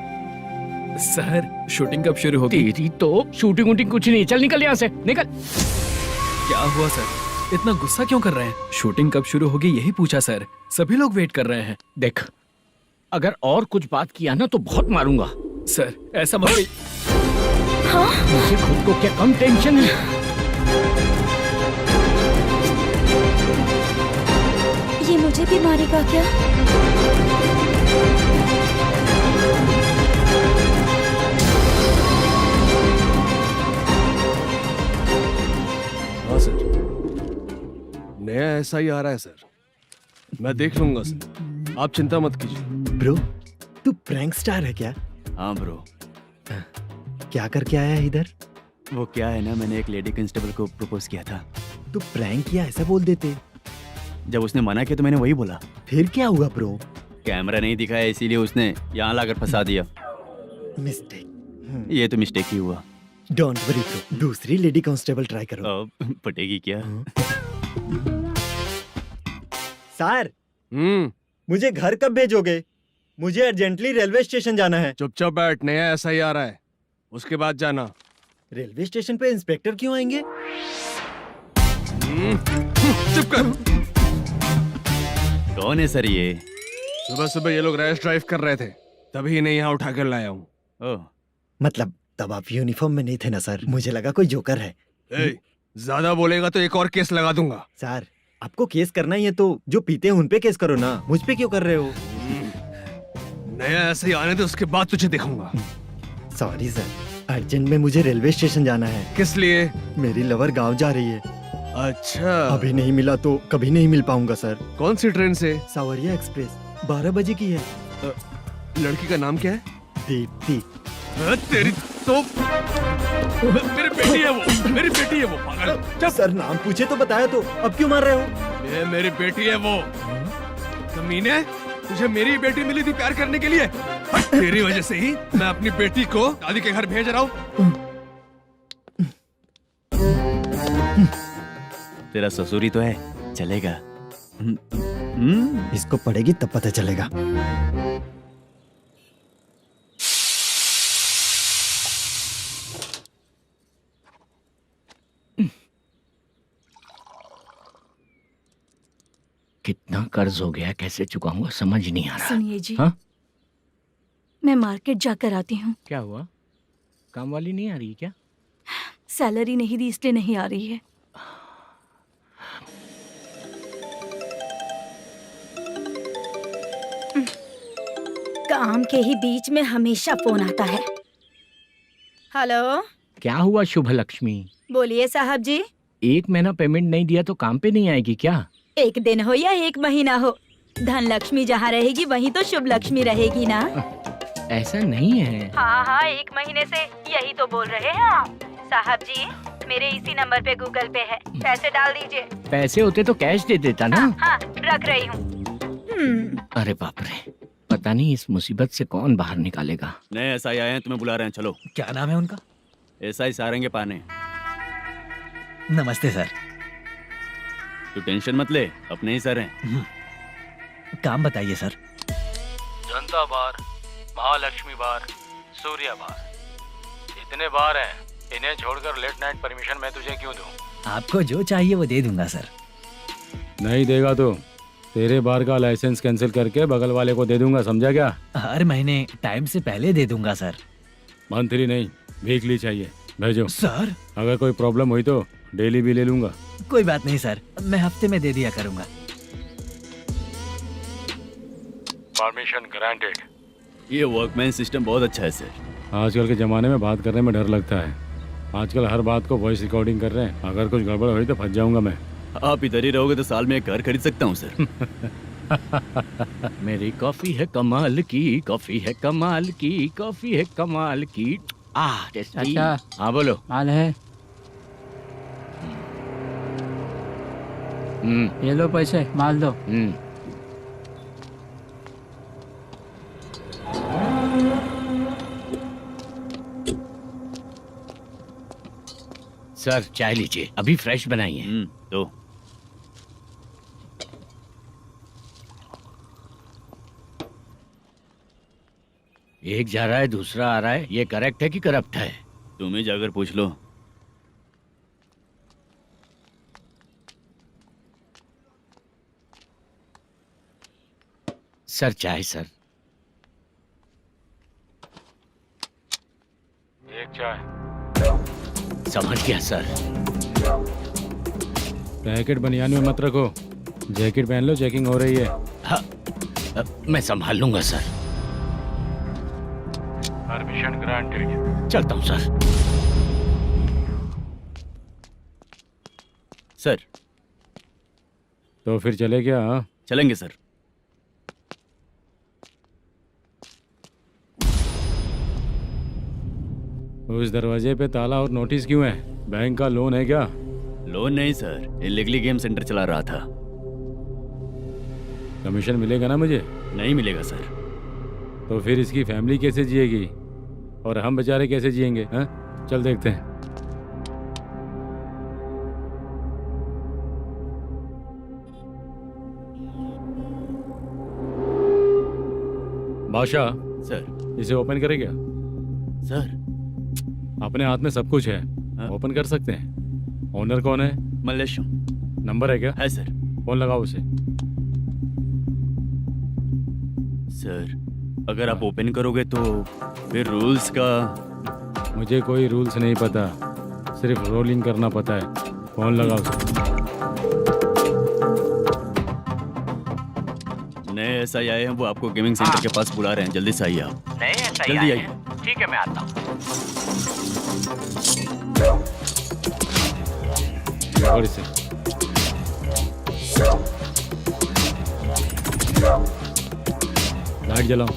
Sir shooting कब शुरू होगी? तेरी तो शूटिंग वूटिंग कुछ नहीं। चल निकल यहाँ से, निकल। क्या हुआ सर? इतना गुस्सा क्यों कर रहे हैं? शूटिंग कब शुरू होगी यही पूछा सर। सभी लोग वेट कर रहे हैं। देख, अगर और कुछ बात किया ना तो बहुत मारूंगा। सर ऐसा मत। हाँ? मुझे खुद को क्या कम टेंशन है? ये मुझे भी मारेगा क्या? हाँ सर, नया ऐसा ही आ रहा है सर। मैं देख लूंगा सर, आप चिंता मत कीजिए। ब्रो, तू प्रैंक स्टार है क्या? हाँ ब्रो। क्या करके आया है इधर? वो क्या है ना, मैंने एक लेडी कांस्टेबल को प्रपोज किया था। तू प्रैंक किया ऐसा बोल देते। जब उसने मना किया तो मैंने वही बोला। फिर क्या हुआ ब्रो? कैमरा नहीं दिखाया इसीलिए उसने यहाँ लाकर फंसा दिया। मिस्टेक। ये तो मिस्टेक ही हुआ। डोंट वरी ब्रो, दूसरी लेडी कांस्टेबल ट्राई करो। पटेगी क्या? सर, मुझे घर कब भेजोगे? मुझे अर्जेंटली रेलवे स्टेशन जाना है। चुपचाप बैठ, नया ऐसा ही आ रहा है, उसके बाद जाना। रेलवे स्टेशन पे इंस्पेक्टर क्यों आएंगे? चुप कर। कौन है सर ये? सुबह सुबह ये लोग रैश ड्राइव कर रहे थे, तभी इन्हें यहाँ उठा कर लाया हूँ। मतलब तब आप यूनिफॉर्म में नहीं थे ना सर, मुझे लगा कोई जोकर है। ज्यादा बोलेगा तो एक और केस लगा दूंगा। सर, आपको केस करना ही है तो जो पीते हैं उन पे केस करो ना, मुझ पे क्यों कर रहे हो? नया ऐसे ही आने दे, उसके बाद तुझे दिखाऊंगा। सॉरी सर, अर्जेंट में मुझे रेलवे स्टेशन जाना है। किस लिए? मेरी लवर गांव जा रही है। अच्छा, अभी नहीं मिला तो कभी नहीं मिल पाऊंगा सर। कौन सी ट्रेन से? सावरिया एक्सप्रेस, 12 बजे की है। लड़की का नाम क्या है? दीप्ति। तेरी तो मेरी बेटी है वो, मेरी बेटी है वो। पागल। सर नाम पूछे तो बताया तो अब क्यों मार रहे हो? ये मेरी बेटी है वो। कमीने, तुझे मेरी बेटी मिली थी प्यार करने के लिए। तेरी वजह से ही मैं अपनी बेटी को दादी के घर भेज रहा हूँ। तेरा ससुरी तो है, चलेगा। इसको पड़ेगी तब पता चलेगा। कितना कर्ज हो गया, कैसे चुकाऊंगा समझ नहीं आ रहा। सुनिए जी, हाँ? मैं मार्केट जाकर आती हूँ। क्या हुआ, काम वाली नहीं आ रही क्या? सैलरी नहीं दी इसलिए नहीं आ रही है। काम के ही बीच में हमेशा फोन आता है। हेलो, क्या हुआ शुभ लक्ष्मी? बोलिए साहब जी। 1 महीना पेमेंट नहीं दिया तो काम पे नहीं आएगी क्या? 1 दिन हो या 1 महीना हो, धन लक्ष्मी जहाँ रहेगी वहीं तो शुभ लक्ष्मी रहेगी ना। ऐसा नहीं है। हाँ हाँ, 1 महीने से यही तो बोल रहे हैं आप। साहब जी, मेरे इसी नंबर पे गूगल पे है, पैसे डाल दीजिए। पैसे होते तो कैश दे देता ना। हाँ, रख रही हूँ। अरे बाप रे, पता नहीं इस मुसीबत से कौन बाहर निकालेगा। नए एसआई आए हैं, तुम्हें बुला रहे हैं, चलो। क्या नाम है उनका? एसआई सारंगे पाने। नमस्ते सर। तू टेंशन मत ले, अपने ही सर हैं। काम बताइए सर। जनता बार, महालक्ष्मी बार, सूर्या बार, इतने बार हैं। इन्हें छोड़कर लेट नाइट परमिशन मैं तुझे क्यों दूं? आपको जो चाहिए वो दे दूंगा सर। नहीं देगा तो तेरे बार का लाइसेंस कैंसिल करके बगल वाले को दे दूंगा, समझा क्या? हर महीने टाइम से पहले दे दूंगा सर। मंथली नहीं, वीकली चाहिए, भेजो। सर, अगर कोई प्रॉब्लम हुई तो डेली भी ले लूंगा। कोई बात नहीं सर, मैं हफ्ते में दे दिया करूंगा। Permission granted. ये वर्कमैन सिस्टम बहुत अच्छा है सर। आजकल के ज़माने में बात करने में डर लगता है। आजकल हर बात को वॉइस रिकॉर्डिंग कर रहे हैं। अगर कुछ गड़बड़ हुई तो फंस जाऊंगा मैं। आप इधर ही रहोगे तो साल में 1 घर खरीद सकता हूँ सर। मेरी कॉफी है कमाल की, कॉफी है कमाल की, कॉफी है कमाल की। टेस्टी। अच्छा। हाँ बोलो। माल है, ये लो पैसे, माल दो। सर चाय लीजिए, अभी फ्रेश बनाई है। तो एक जा रहा है दूसरा आ रहा है, ये करेक्ट है कि करप्ट है? तुम ही जाकर पूछ लो। सर चाय सर। एक चाय। समझ गया सर। पैकेट बनियान में मत रखो, जैकेट पहन लो, चेकिंग हो रही है। हाँ, मैं संभाल लूंगा सर। Permission granted. चलता हूँ सर। सर तो फिर चले क्या? हाँ? चलेंगे सर। उस दरवाजे पे ताला और नोटिस क्यों है? बैंक का लोन है क्या? लोन नहीं सर, इलीगली गेम सेंटर चला रहा था। कमीशन मिलेगा ना मुझे? नहीं मिलेगा सर। तो फिर इसकी फैमिली कैसे जिएगी और हम बेचारे कैसे जिएंगे? हाँ, चल देखते हैं। बादशाह सर। इसे ओपन करे क्या? सर अपने हाथ में सब कुछ है, हाँ? ओपन कर सकते हैं। ओनर कौन है? मल्लेशम। नंबर है क्या? है सर। फोन लगाओ उसे। सर अगर आप ओपन करोगे तो फिर रूल्स का। मुझे कोई रूल्स नहीं पता, सिर्फ रोलिंग करना पता है। फोन लगाओ उसे। नए एसआई आए हैं, वो आपको गेमिंग सेंटर के पास बुला रहे हैं, जल्दी से आइए आप। नए एसआई जल्दी आए आइए। हैं। ठीक है मैं आता हूँ। पकड़ इसे। लाइट जलाओ।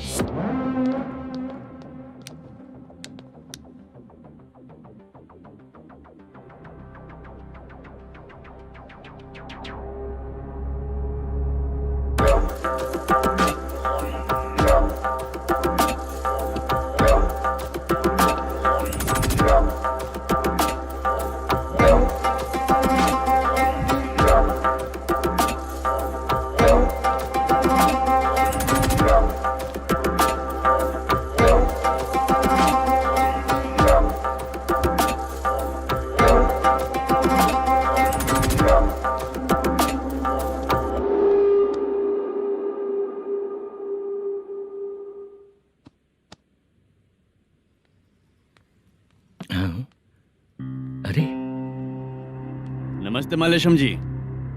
नमस्ते मल्लेशम जी।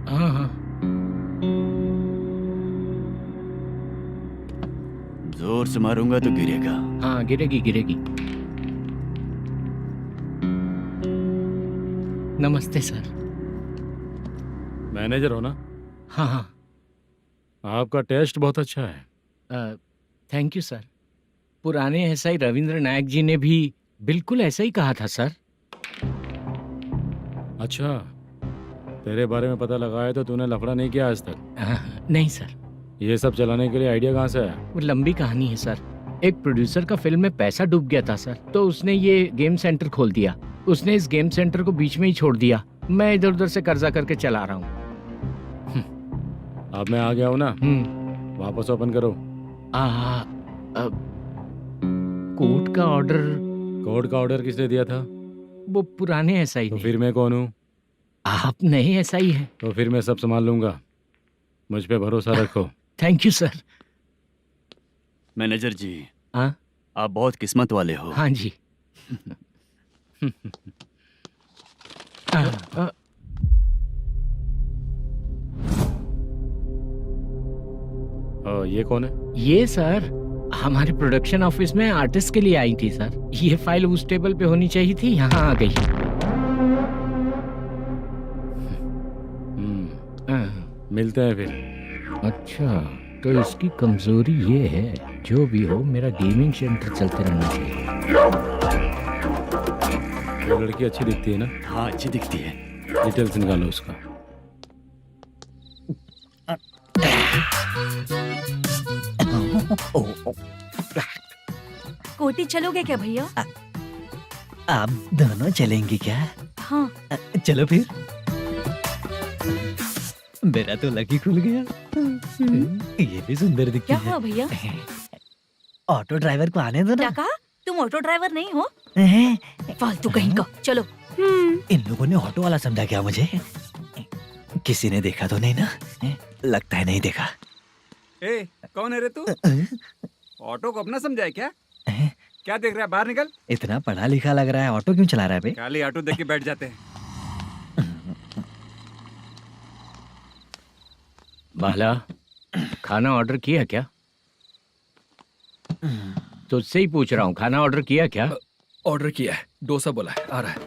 हाँ हाँ जोर से मारूंगा तो गिरेगा। हाँ, गिरेगी गिरेगी। नमस्ते सर। मैनेजर हो ना? हाँ हाँ। आपका टेस्ट बहुत अच्छा है। Thank you sir. पुराने एसआई रविंद्र नायक जी ने भी बिल्कुल ऐसा ही कहा था सर। अच्छा, तेरे बारे में पता लगा है तो तूने लफड़ा नहीं किया आज तक? नहीं सर। ये सब चलाने के लिए आइडिया कहाँ से आया? वो लंबी कहानी है सर। एक प्रोड्यूसर का फिल्म में पैसा डूब गया था सर, तो उसने ये गेम सेंटर खोल दिया। उसने इस गेम सेंटर को बीच में ही छोड़ दिया। मैं इधर उधर से कर्जा करके चला रहा हूँ। अब मैं आ गया हूँ ना, वापस ओपन करो। कोर्ट का ऑर्डर। कोर्ट का ऑर्डर किसने दिया था? वो पुराने एसआई तो ने। फिर मैं कौन हूँ? आप नए एसआई हैं। तो फिर मैं सब संभाल लूंगा, मुझ पे भरोसा रखो। Thank you sir. मैनेजर जी, हाँ आप बहुत किस्मत वाले हो। हाँ जी। ये कौन है? ये सर हमारे प्रोडक्शन ऑफिस में आर्टिस्ट के लिए आई थी सर। ये फाइल उस टेबल पे होनी चाहिए थी, यहाँ आ गई। मिलते हैं फिर। अच्छा, तो इसकी कमजोरी ये है, जो भी हो मेरा गेमिंग सेंटर चलते रहना चाहिए। वो लड़की अच्छी दिखती है ना? हाँ, अच्छी दिखती है। डिटेल्स निकालो उसका। कोटी चलोगे क्या भैया? आप दोनों चलेंगे क्या? हाँ। चलो फिर। मेरा तो लकी खुल गया। ये भी सुंदर दिखती क्या है। हुआ भैया? ऑटो ड्राइवर को आने दो क्या ना। कहा? तुम ऑटो ड्राइवर नहीं हो? हैं? फालतू कहीं का। चलो। इन लोगों ने ऑटो वाला समझा क्या मुझे? किसी ने देखा तो नहीं ना? लगता है नहीं देखा। ए, कौन है रे तू? ऑटो को अपना समझा है क्या? क्या देख रहा है? बाहर निकल। इतना पढ़ा लिखा लग रहा है, ऑटो क्यों चला रहा है बे? खाली ऑटो देख के बैठ जाते हैं। बाला, खाना ऑर्डर किया क्या? तुझसे ही पूछ रहा हूँ, खाना ऑर्डर किया क्या? ऑर्डर किया है, डोसा बोला है, आ रहा है।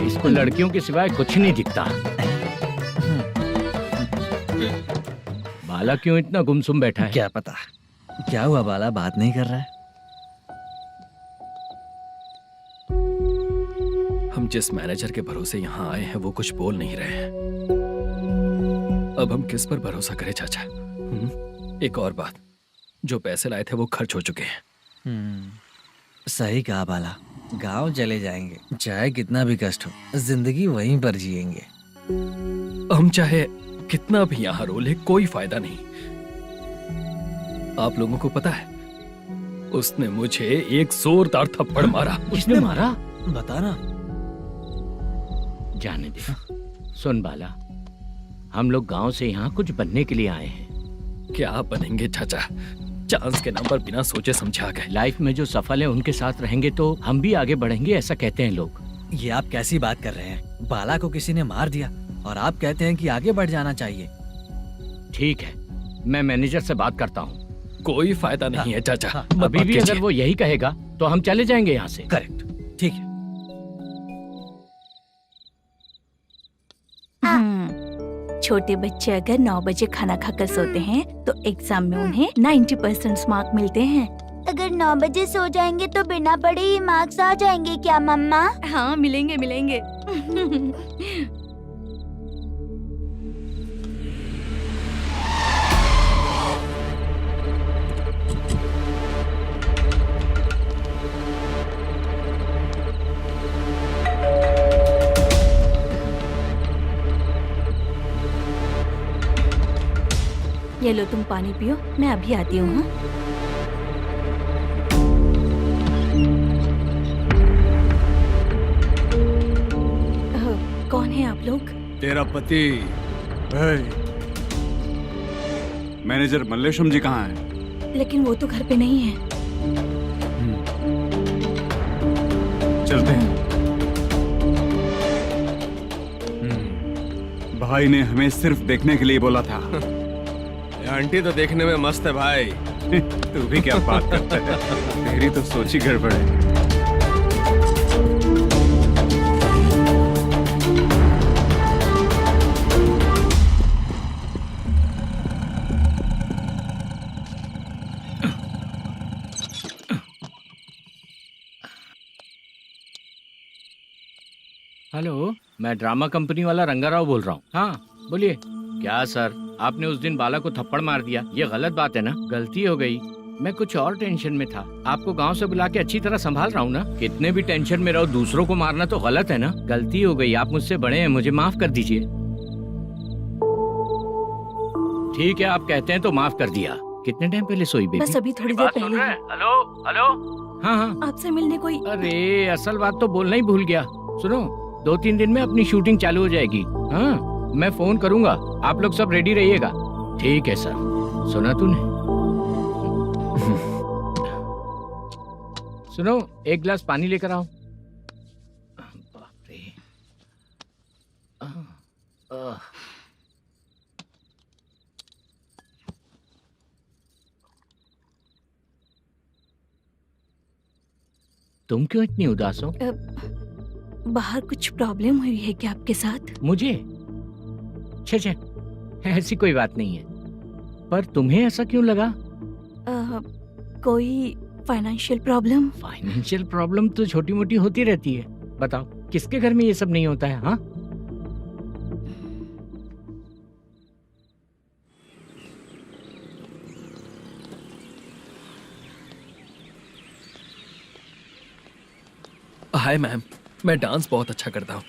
इसको लड़कियों के सिवाय कुछ नहीं दिखता। बाला क्यों इतना गुमसुम बैठा है? क्या पता क्या हुआ, बाला बात नहीं कर रहा है। हम जिस मैनेजर के भरोसे यहाँ आए हैं वो कुछ बोल नहीं रहे हैं। अब हम किस पर भरोसा करें चाचा? एक और बात, जो पैसे लाए थे वो खर्च हो चुके हैं। सही कहा बाला, गांव चले जाएंगे, चाहे कितना भी कष्ट हो, जिंदगी वहीं पर जिएंगे। हम चाहे कितना भी यहाँ रो ले, कोई फायदा नहीं। आप लोगों को पता है, उसने मुझे एक जोरदार थप्पड़ मारा। उसने मारा? बता ना। जाने दे। सुन बाला, हम लोग गांव से यहाँ कुछ बनने के लिए आए हैं। क्या बनेंगे चाचा? चांस के नाम पर बिना सोचे समझे आ गए। लाइफ में जो सफल है उनके साथ रहेंगे तो हम भी आगे बढ़ेंगे, ऐसा कहते हैं लोग। ये आप कैसी बात कर रहे हैं? बाला को किसी ने मार दिया और आप कहते हैं कि आगे बढ़ जाना चाहिए। ठीक है, मैं मैनेजर से बात करता हूँ। कोई फायदा नहीं है चाचा। अभी भी अगर वो यही कहेगा तो हम चले जाएंगे यहाँ से। करेक्ट, ठीक है। छोटे बच्चे अगर 9 बजे खाना खाकर सोते हैं तो एग्जाम में उन्हें 90% मार्क मिलते हैं। अगर 9 बजे सो जाएंगे तो बिना पढ़े ही मार्क्स आ जाएंगे क्या मम्मा? हाँ, मिलेंगे मिलेंगे। ये लो, तुम पानी पियो, मैं अभी आती हूँ। हाँ? कौन है आप लोग? तेरा पति। मैनेजर मल्लेशम जी कहाँ हैं? लेकिन वो तो घर पे नहीं है। चलते हैं। भाई ने हमें सिर्फ देखने के लिए बोला था। ये आंटी तो देखने में मस्त है भाई। तू भी क्या बात करता है? तेरी तो सोच ही गड़बड़ है। हेलो, मैं ड्रामा कंपनी वाला रंगाराव बोल रहा हूँ। हाँ बोलिए। क्या सर, आपने उस दिन बाला को थप्पड़ मार दिया, ये गलत बात है ना? गलती हो गई, मैं कुछ और टेंशन में था। आपको गांव से बुला के अच्छी तरह संभाल रहा हूँ ना। कितने भी टेंशन में रहो, दूसरों को मारना तो गलत है ना। गलती हो गई, आप मुझसे बड़े हैं, मुझे माफ कर दीजिए। ठीक है, आप कहते हैं तो माफ कर दिया। कितने टाइम पहले सोई बेबी? बस अभी थोड़ी देर पहले। Hello hello. हाँ हाँ, आपसे मिलने कोई। अरे असल बात तो बोलना ही भूल गया। सुनो, 2-3 दिन में अपनी शूटिंग चालू हो जाएगी। हाँ, मैं फोन करूंगा, आप लोग सब रेडी रहिएगा। ठीक है सर। सुना तूने? सुनो, एक गिलास पानी लेकर आओ। बाप रे। तुम क्यों इतनी उदास हो? बाहर कुछ प्रॉब्लम हुई है क्या आपके साथ? मुझे? छे, ऐसी कोई बात नहीं है। पर तुम्हें ऐसा क्यों लगा? कोई फाइनेंशियल प्रॉब्लम? फाइनेंशियल प्रॉब्लम तो छोटी मोटी होती रहती है। बताओ, किसके घर में ये सब नहीं होता है? हाँ, हाय मैम, मैं डांस बहुत अच्छा करता हूँ।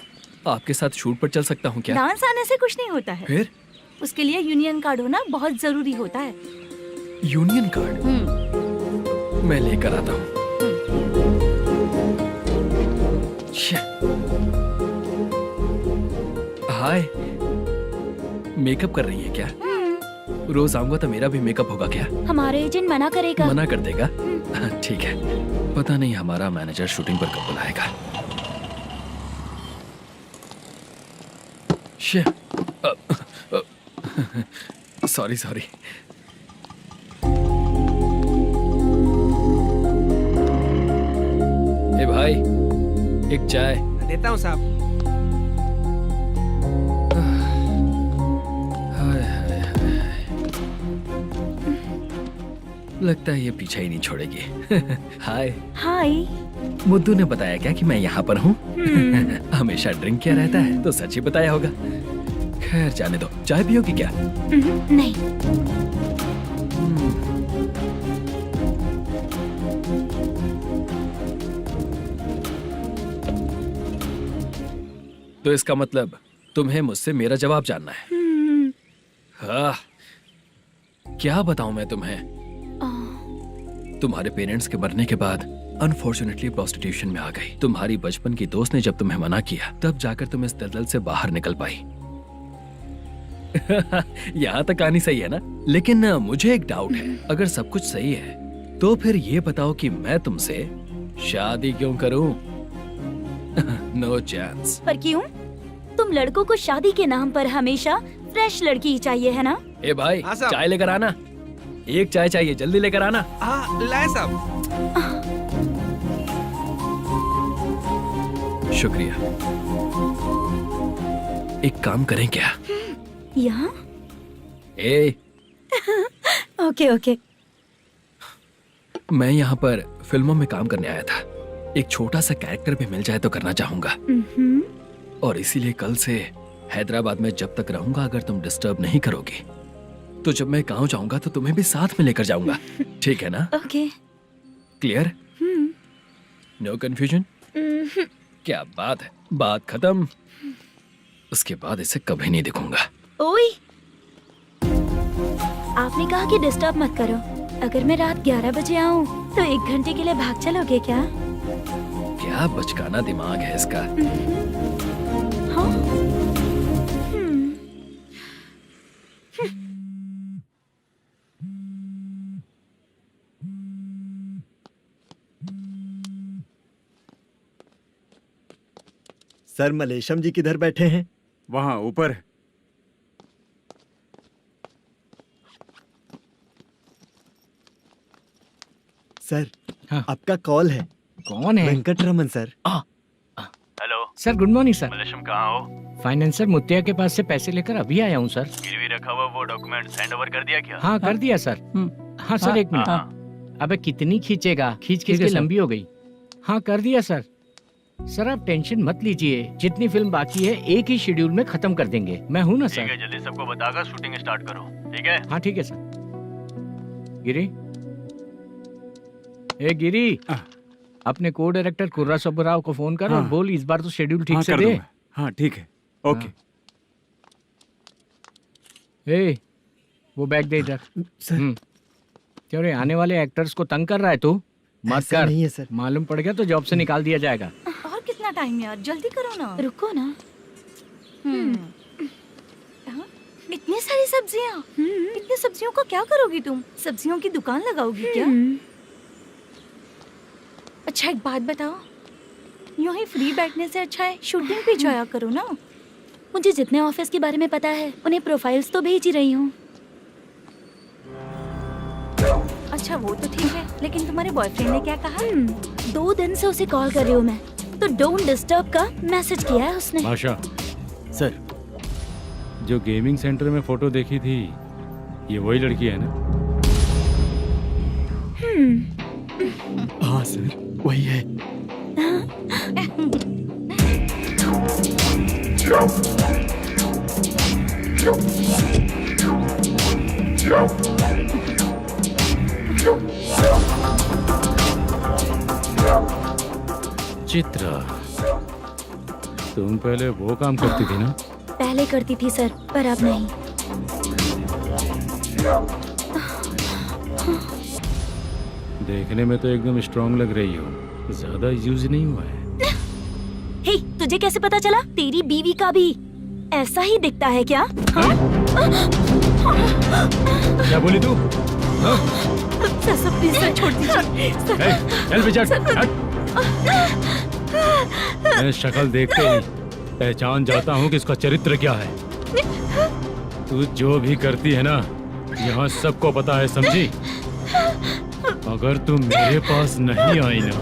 आपके साथ शूट पर चल सकता हूँ क्या? डांस आने से कुछ नहीं होता है। फिर? उसके लिए यूनियन कार्ड होना बहुत जरूरी होता है। Union card? मैं लेकर आता हूँ। हाय, मेकअप कर रही है क्या? रोज आऊंगा तो मेरा भी मेकअप होगा क्या? हमारे एजेंट मना करेगा। मना कर देगा? ठीक है, पता नहीं हमारा मैनेजर शूटिंग पर कब बुलाएगा। सॉरी। ए भाई, एक चाय। देता हूँ साहब। लगता है ये पीछा ही नहीं छोड़ेगी। हाय। हाय। मुद्दू ने बताया क्या कि मैं यहाँ पर हूँ? हमेशा ड्रिंक किया रहता है तो सच ही बताया होगा। खैर जाने दो, चाय पियोगी क्या? नहीं। तो इसका मतलब तुम्हें मुझसे मेरा जवाब जानना है? हाँ, क्या बताऊं मैं तुम्हें? तुम्हारे पेरेंट्स के मरने के बाद अनफॉर्चुनेटली प्रोस्टिट्यूशन में आ गई। तुम्हारी बचपन की दोस्त ने जब तुम्हें मना किया, तब जाकर तुम इस दलदल से बाहर निकल पाई। यहाँ तक कहानी सही है ना? लेकिन मुझे एक डाउट है। अगर सब कुछ सही है तो फिर ये बताओ कि मैं तुमसे शादी क्यों करूं? No chance. पर क्यों? तुम लड़कों को शादी के नाम पर हमेशा फ्रेश लड़की ही चाहिए, है ना? ए भाई, चाय लेकर आना। एक चाय चाहिए, जल्दी लेकर आना। हाँ, लाए साहब। शुक्रिया। एक काम करें क्या? यहाँ? ए, ओके। मैं यहाँ पर फिल्मों में काम करने आया था। एक छोटा सा कैरेक्टर भी मिल जाए तो करना चाहूंगा। और इसीलिए कल से हैदराबाद में जब तक रहूंगा, अगर तुम डिस्टर्ब नहीं करोगी तो जब मैं गांव जाऊंगा तो तुम्हें भी साथ में लेकर जाऊंगा। ठीक है ना? ओके। क्लियर? No confusion? क्या बात है, बात खत्म। उसके बाद इसे कभी नहीं दिखूंगा। ओए, आपने कहा कि डिस्टर्ब मत करो। अगर मैं रात 11 बजे आऊँ तो 1 घंटे के लिए भाग चलोगे क्या? क्या बचकाना दिमाग है इसका। हाँ? सर, मलेशम जी किधर बैठे हैं? वहाँ ऊपर। सर हाँ। आपका कॉल है। कौन है? Venkataraman sir. Hello sir good morning sir. Malesham कहाँ हो? फाइनेंसर मुत्तिया के पास से पैसे लेकर अभी आया हूँ सर। गिरवी रखा हुआ वो डॉक्यूमेंट हैंड ओवर कर दिया क्या? हाँ कर दिया सर। हाँ सर एक मिनट। अबे कितनी खींचेगा, खींच खींच के लंबी हो गई। हाँ कर दिया सर। सर आप टेंशन मत लीजिए, जितनी फिल्म बाकी है एक ही शेड्यूल में खत्म कर देंगे। मैं हूँ ना ठीक सर। है, जल्दी सबको बताकर शूटिंग स्टार्ट करो, ठीक है? हाँ ठीक है सर। गिरी, ए गिरी, अपने को डायरेक्टर कुर्रा सुब्बराव को फोन कर और बोल इस बार तो शेड्यूल ठीक से दे। हाँ ठीक है, ओके। ए, वो बैग दे इधर। सर क्यों रे, आने वाले एक्टर्स को तंग कर रहा है तू? मत ऐसा कर। नहीं है सर। मालूम पड़ गया तो जॉब से निकाल दिया जाएगा। और कितना टाइम यार, जल्दी करो ना। रुको ना। हाँ? इतनी सारी सब्जियाँ, इतनी सब्जियों का क्या करोगी तुम? सब्जियों की दुकान लगाओगी क्या? अच्छा एक बात बताओ, यूं ही फ्री बैठने से अच्छा है शूटिंग पे जाया करो ना। मुझे जितने ऑफिस के बारे में पता है उन्हें प्रोफाइल्स तो भेज ही रही हूँ। अच्छा वो तो ठीक है, लेकिन तुम्हारे बॉयफ्रेंड ने क्या कहा? 2 दिन से उसे कॉल कर रही हूँ मैं, तो डोंट डिस्टर्ब का मैसेज किया है उसने। माशा, सर जो गेमिंग सेंटर में फोटो देखी थी, ये वही लड़की है ना? हाँ सर वही है। चित्रा, तुम पहले वो काम करती थी ना? पहले करती थी सर, पर अब नहीं। देखने में तो एकदम स्ट्रांग लग रही हो, ज्यादा यूज नहीं हुआ है। हे, तुझे कैसे पता चला? तेरी बीवी का भी ऐसा ही दिखता है क्या? हाँ? क्या बोली तू? सर प्लीज सर छोड़ दीजिए। चल बेटा, मैं शक्ल देखते ही पहचान जाता हूँ कि इसका चरित्र क्या है। तू जो भी करती है ना, यहाँ सबको पता है, समझी? अगर तू मेरे पास नहीं आई ना।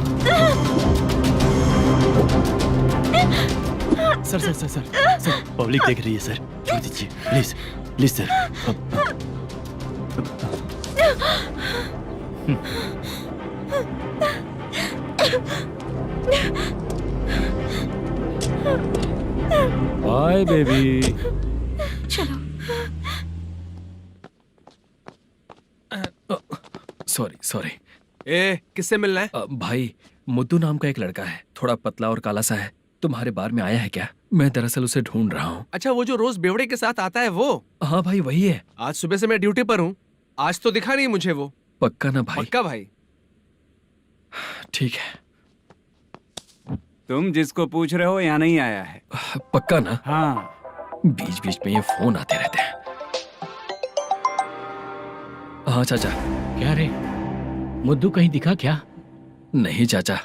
Sir sir sir sir sir public देख रही है सर, छोड़ दीजिए please please sir. Bye baby. चलो। Sorry sorry. ए, किससे मिलना है? भाई, मुद्दू नाम का एक लड़का है, थोड़ा पतला और काला सा है। तुम्हारे बार में आया है क्या? मैं दरअसल उसे ढूंढ रहा हूँ। अच्छा, वो जो रोज बेवड़े के साथ आता है वो? हाँ भाई वही है। आज सुबह से मैं ड्यूटी पर हूँ, आज तो दिखा नहीं मुझे वो। पक्का ना भाई? पक्का भाई। ठीक है। तुम जिसको पूछ रहे हो यहाँ नहीं आया है? पक्का ना? हाँ। बीच बीच में ये फोन आते रहते हैं। हाँ चाचा। क्या रे, मुद्दू कहीं दिखा क्या? नहीं चाचा,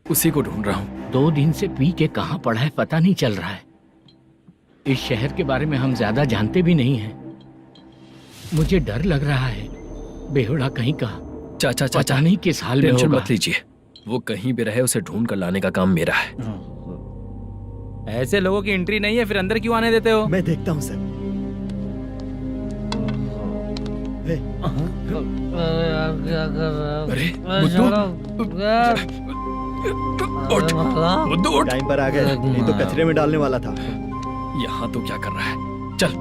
उसी को ढूंढ रहा हूँ। 2 दिन से पी के कहाँ पड़ा है पता नहीं चल रहा है। इस शहर के बारे में हम ज्यादा जानते भी नहीं हैं। मुझे डर लग रहा है, बेहुड़ा कहीं का। चाचा चाचा नहीं किस हाल में टेंशन होगा। मत लीजिए, वो कहीं भी रहे उसे ढूंढ कर लाने का काम मेरा है। ऐसे लोगों की एंट्री नहीं है, फिर अंदर क्यों आने देते हो? मैं देखता हूँ सर। अरे मुद्दू उठ। टाइम पर आ गए, नहीं तो कचरे में डालने वाला था। यहाँ तो क्या कर रहा है? चल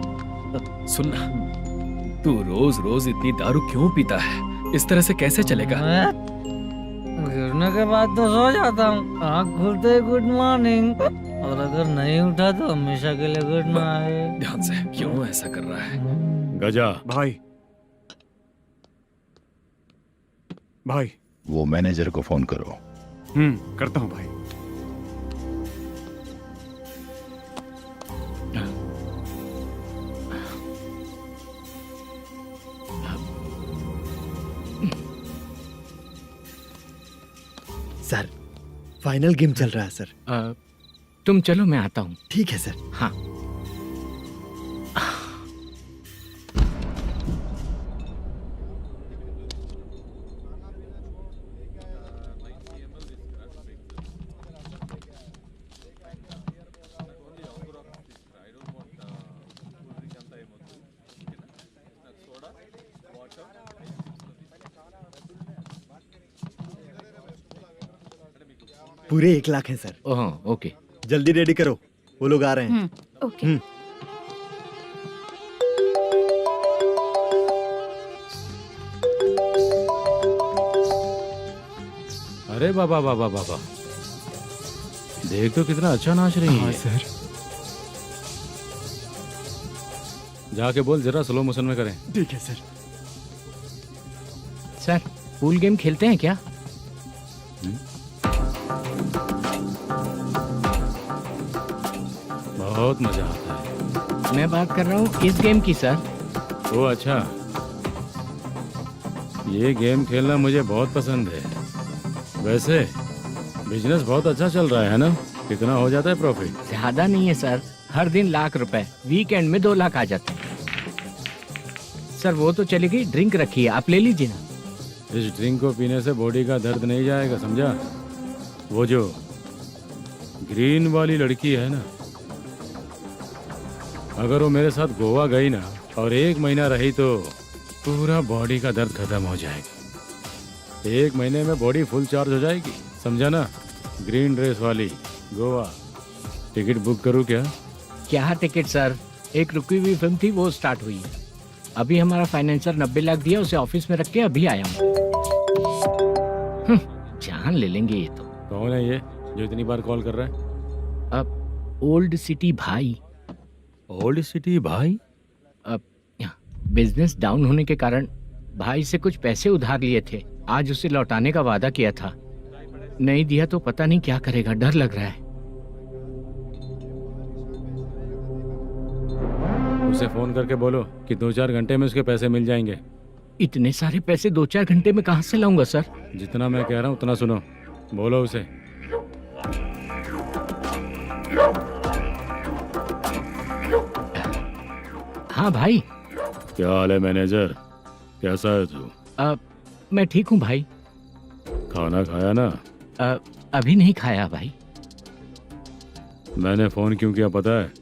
सुनना, तू रोज रोज इतनी दारू क्यों पीता है? इस तरह से कैसे चलेगा? गिरने के बाद तो सो जाता हूँ, आँख खुलते ही गुड मॉर्निंग, और अगर नहीं उठा तो हमेशा के लिए गुड नाइट। ध्यान से, क्यों ऐसा कर रहा है? गजा भाई, भाई वो मैनेजर को फोन करो। करता हूँ भाई। सर फाइनल गेम चल रहा है सर। तुम चलो, मैं आता हूँ। ठीक है सर। हाँ। पूरे 1 लाख है सर। Oh okay. जल्दी रेडी करो, वो लोग आ रहे हैं। ओके। अरे बाबा बाबा बाबा, देख तो कितना अच्छा नाच रही है। सर जाके बोल जरा स्लो मोशन में करें। ठीक है सर। सर पूल गेम खेलते हैं क्या? बहुत मजा आता है। मैं बात कर रहा हूँ इस गेम की सर। ओ अच्छा, ये गेम खेलना मुझे बहुत पसंद है। वैसे बिजनेस बहुत अच्छा चल रहा है ना? कितना हो जाता है प्रॉफिट? ज्यादा नहीं है सर, हर दिन लाख रुपए, वीकेंड में 2 लाख आ जाते हैं। सर वो तो चलेगी, ड्रिंक रखी है, आप ले लीजिए ना। इस ड्रिंक को पीने से बॉडी का दर्द नहीं जाएगा, समझा? वो जो ग्रीन वाली लड़की है ना, अगर वो मेरे साथ गोवा गई ना और 1 महीना रही तो पूरा बॉडी का दर्द खत्म हो जाएगा। 1 महीने में बॉडी फुल चार्ज हो जाएगी, समझा ना? ग्रीन ड्रेस वाली गोवा। टिकट बुक करूँ क्या? क्या टिकट सर, एक रुकी हुई फिल्म थी वो स्टार्ट हुई है। अभी हमारा फाइनेंसर 90 लाख दिया, उसे ऑफिस में रख के अभी आया हूँ। जान ले लेंगे ये तो। कौन है ये जो इतनी बार कॉल कर रहा है? अब ओल्ड सिटी भाई। ओल्ड सिटी भाई? अब बिजनेस डाउन होने के कारण भाई से कुछ पैसे उधार लिए थे, आज उसे लौटाने का वादा किया था। नहीं दिया तो पता नहीं क्या करेगा, डर लग रहा है। उसे फोन करके बोलो कि 2-4 घंटे में उसके पैसे मिल जाएंगे। इतने सारे पैसे 2-4 घंटे में कहाँ से लाऊंगा सर? जितना मैं कह रहा हूँ उतना सुनो, बोलो उसे। हाँ भाई। क्या हाल है मैनेजर, कैसा है तू? मैं ठीक हूँ भाई। खाना खाया ना? अभी नहीं खाया भाई। मैंने फोन क्यों किया पता है?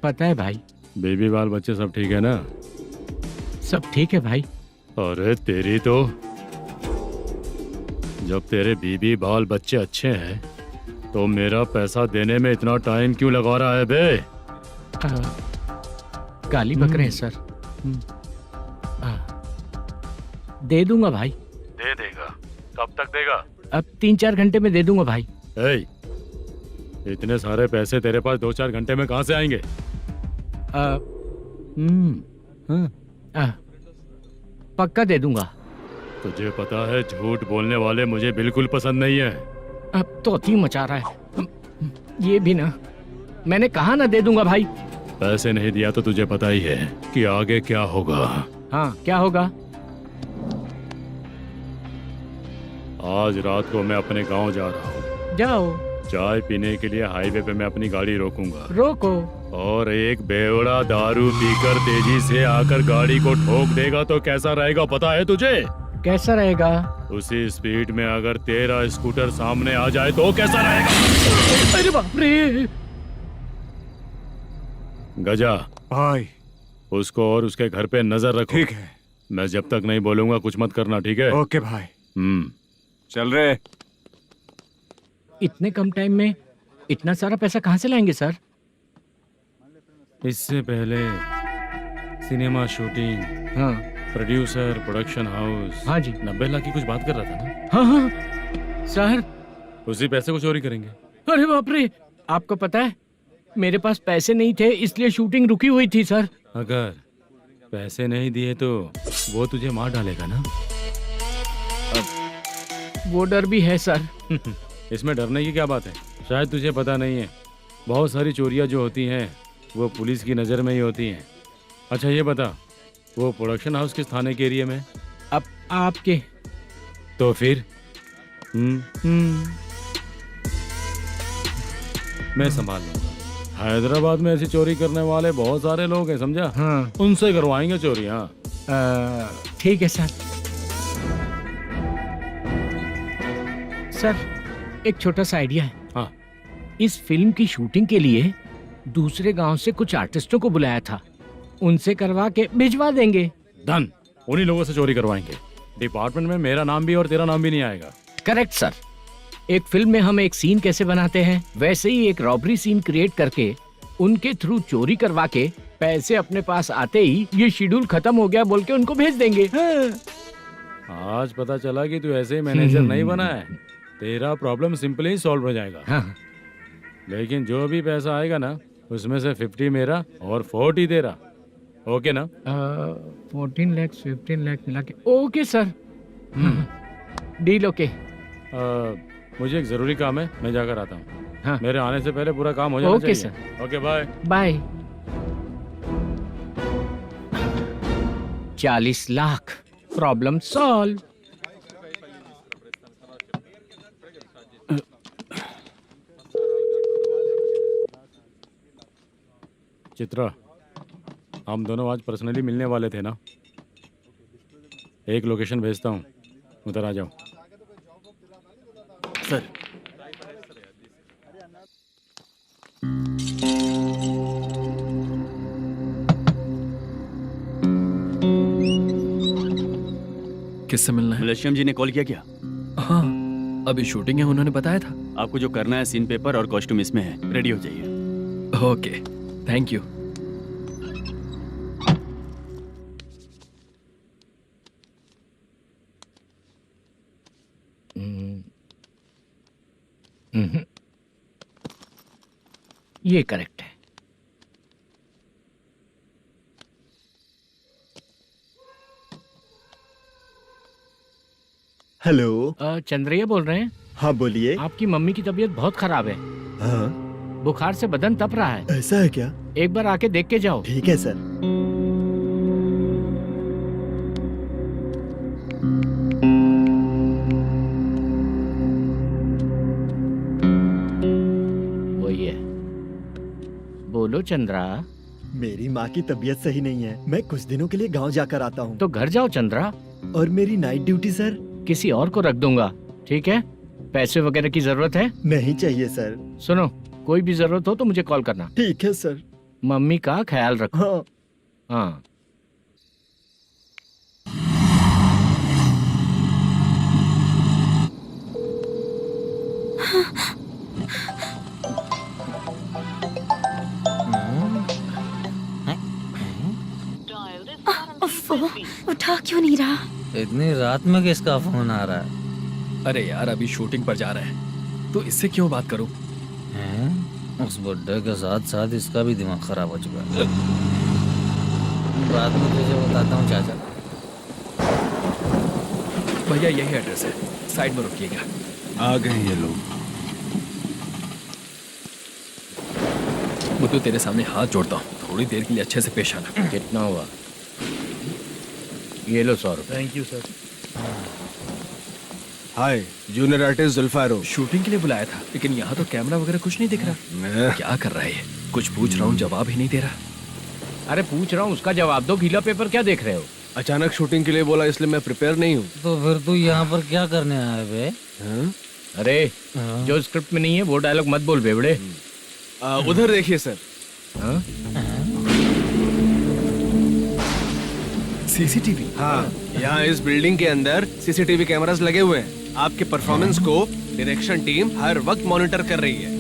पता है भाई। बेबी बाल बच्चे सब ठीक है ना? सब ठीक है भाई। अरे तेरी तो, जब तेरे बीबी बाल बच्चे अच्छे हैं तो मेरा पैसा देने में इतना टाइम क्यों लगा रहा है बे? गाली बक रहे हैं सर। दे दूंगा भाई। दे देगा? कब तक देगा? अब 3-4 घंटे में दे दूंगा भाई। इतने सारे पैसे तेरे पास 2-4 घंटे में कहाँ से आएंगे? पक्का दे दूंगा। तुझे पता है झूठ बोलने वाले मुझे बिल्कुल पसंद नहीं है। अब तो थी मचा रहा है ये भी ना। मैंने कहा ना दे दूंगा भाई। पैसे नहीं दिया तो तुझे पता ही है कि आगे क्या होगा। हाँ क्या होगा? आज रात को मैं अपने गांव जा रहा हूँ। जाओ। चाय पीने के लिए हाईवे पे मैं अपनी गाड़ी रोकूंगा। रोको। और एक बेवड़ा दारू पीकर तेजी से आकर गाड़ी को ठोक देगा तो कैसा रहेगा पता है तुझे? कैसा रहेगा? उसी स्पीड में अगर तेरा स्कूटर सामने आ जाए तो कैसा रहेगा? अरे बाप रे। गजा भाई, उसको और उसके घर पे नजर रखो। ठीक है। मैं जब तक नहीं बोलूंगा कुछ मत करना, ठीक है? ओके भाई। चल रहे। इतने कम टाइम में इतना सारा पैसा कहाँ से लाएंगे सर? इससे पहले सिनेमा शूटिंग, हाँ, प्रोड्यूसर, प्रोडक्शन हाउस। हाँ जी। 90 लाख की कुछ बात कर रहा था ना? हाँ हाँ सर। उसी पैसे को चोरी करेंगे। अरे बाप रे, आपको पता है मेरे पास पैसे नहीं थे इसलिए शूटिंग रुकी हुई थी सर। अगर पैसे नहीं दिए तो वो तुझे मार डालेगा ना? वो डर भी है सर। इसमें डरने की क्या बात है? शायद तुझे पता नहीं है, बहुत सारी चोरियां जो होती हैं वो पुलिस की नज़र में ही होती हैं। अच्छा ये बता, वो प्रोडक्शन हाउस किस थाने के एरिया में? अब आपके। तो फिर मैं संभाल लूंगा। हैदराबाद में ऐसी चोरी करने वाले बहुत सारे लोग हैं, समझा? हाँ। उनसे करवाएंगे चोरी। हाँ ठीक है सर। सर एक छोटा सा आइडिया है। हाँ। इस फिल्म की शूटिंग के लिए दूसरे गांव से कुछ आर्टिस्टों को बुलाया था, उनसे करवा के भिजवा देंगे। डन। उन्हीं लोगों से चोरी करवाएंगे। डिपार्टमेंट में मेरा नाम भी और तेरा नाम भी नहीं आएगा। Correct sir. एक फिल्म में हम एक सीन कैसे बनाते हैं, वैसे ही एक रॉबरी सीन क्रिएट करके उनके थ्रू चोरी करवा के पैसे अपने पास आते ही ये शेड्यूल खत्म हो गया बोल के उनको भेज देंगे। आज पता चला कि तू ऐसे ही मैनेजर नहीं बना है। तेरा प्रॉब्लम सिंपली ही सॉल्व हो जाएगा। हाँ। लेकिन जो भी पैसा आएगा ना, उसमें से 50 मेरा और 40 तेरा। ओके ना? 14 लाख 15 लाख मिला के ओके सर। Deal okay. मुझे एक जरूरी काम है, मैं जाकर आता हूँ। हाँ। मेरे आने से पहले पूरा काम हो जाना ओके चाहिए। Sir. Okay bye bye. 40 lakh problem solve. Chitra, हम दोनों आज पर्सनली मिलने वाले थे ना? एक लोकेशन भेजता हूँ, उधर आ जाओ। सर किससे मिलना है? मलेशियम जी ने कॉल किया क्या? हाँ, अभी शूटिंग है, उन्होंने बताया था। आपको जो करना है, सीन पेपर और कॉस्ट्यूम इसमें है, रेडी हो जाइए। Okay, thank you. ये करेक्ट है। हेलो। चंद्रैया बोल रहे हैं? हाँ बोलिए। आपकी मम्मी की तबीयत बहुत खराब है। हाँ। बुखार से बदन तप रहा है। ऐसा है क्या? एक बार आके देख के जाओ। ठीक है सर। वही है। बोलो चंद्रा। मेरी माँ की तबीयत सही नहीं है, मैं कुछ दिनों के लिए गांव जाकर आता हूँ। तो घर जाओ चंद्रा। और मेरी नाइट ड्यूटी सर? किसी और को रख दूंगा, ठीक है? पैसे वगैरह की जरूरत है? नहीं चाहिए सर। सुनो, कोई भी जरूरत हो तो मुझे कॉल करना। ठीक है सर। मम्मी का ख्याल रखो। हाँ। हाँ। उठा क्यों नहीं रहा? इतनी रात में किसका फोन आ रहा है? अरे यार, अभी शूटिंग पर जा रहे हैं, तो इससे क्यों बात करूं? उस बुड्ढे के साथ साथ इसका भी दिमाग खराब हो चुका है। रात में तुझे बताता हूँ चाचा। भैया यही एड्रेस है, साइड में रुकिएगा। आ गए ये लोग। मुझे तेरे सामने हाथ जोड़ता हूँ, थोड़ी देर के लिए अच्छे से पेश आना। कितना हुआ? ये लो 100 रुपए। Thank you sir. Hi, junior artist Zulfar हो। शूटिंग के लिए बुलाया था, लेकिन यहाँ तो कैमरा वगैरह कुछ नहीं दिख रहा। क्या कर रहा है ये? कुछ पूछ रहा हूँ, जवाब ही नहीं दे रहा। अरे पूछ रहा हूँ, उसका जवाब दो। गीला पेपर क्या देख रहे हो? अचानक शूटिंग के लिए बोला, इसलिए मैं प्रिपेयर नहीं हूँ। तो फिर तू यहाँ पर क्या करने आया बे? अरे जो स्क्रिप्ट में नहीं है वो डायलॉग मत बोल बेवड़े। उधर देखिए सर। सीसीटीवी? हाँ, यहाँ इस बिल्डिंग के अंदर सीसीटीवी कैमरास लगे हुए हैं। आपके परफॉर्मेंस को डायरेक्शन टीम हर वक्त मॉनिटर कर रही है।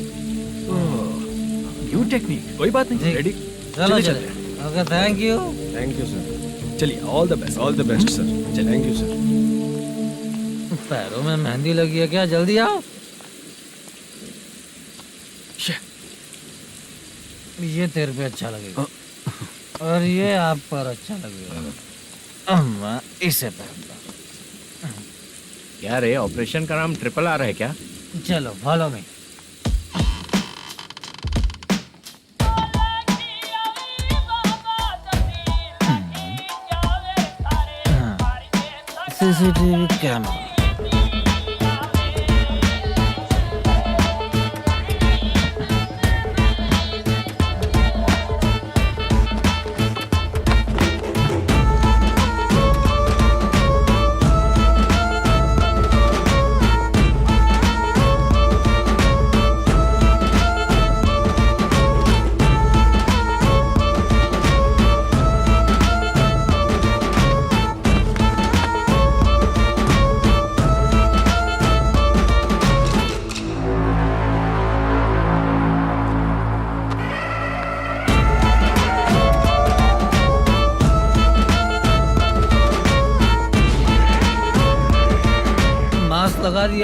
न्यू टेक्निक, कोई बात नहीं। रेडी? चलो चले। Okay, thank you. Thank you sir. चलिए, all the best. All the best sir. Thank you sir. पैरों में मेहंदी लगी है क्या? जल्दी आओ। ये तेरे पे अच्छा लगेगा और ये आप पर अच्छा लगेगा। मैं इसे पहनता। क्या रे, ऑपरेशन का नाम ट्रिपल आर है क्या? चलो फॉलो मी। CCTV camera.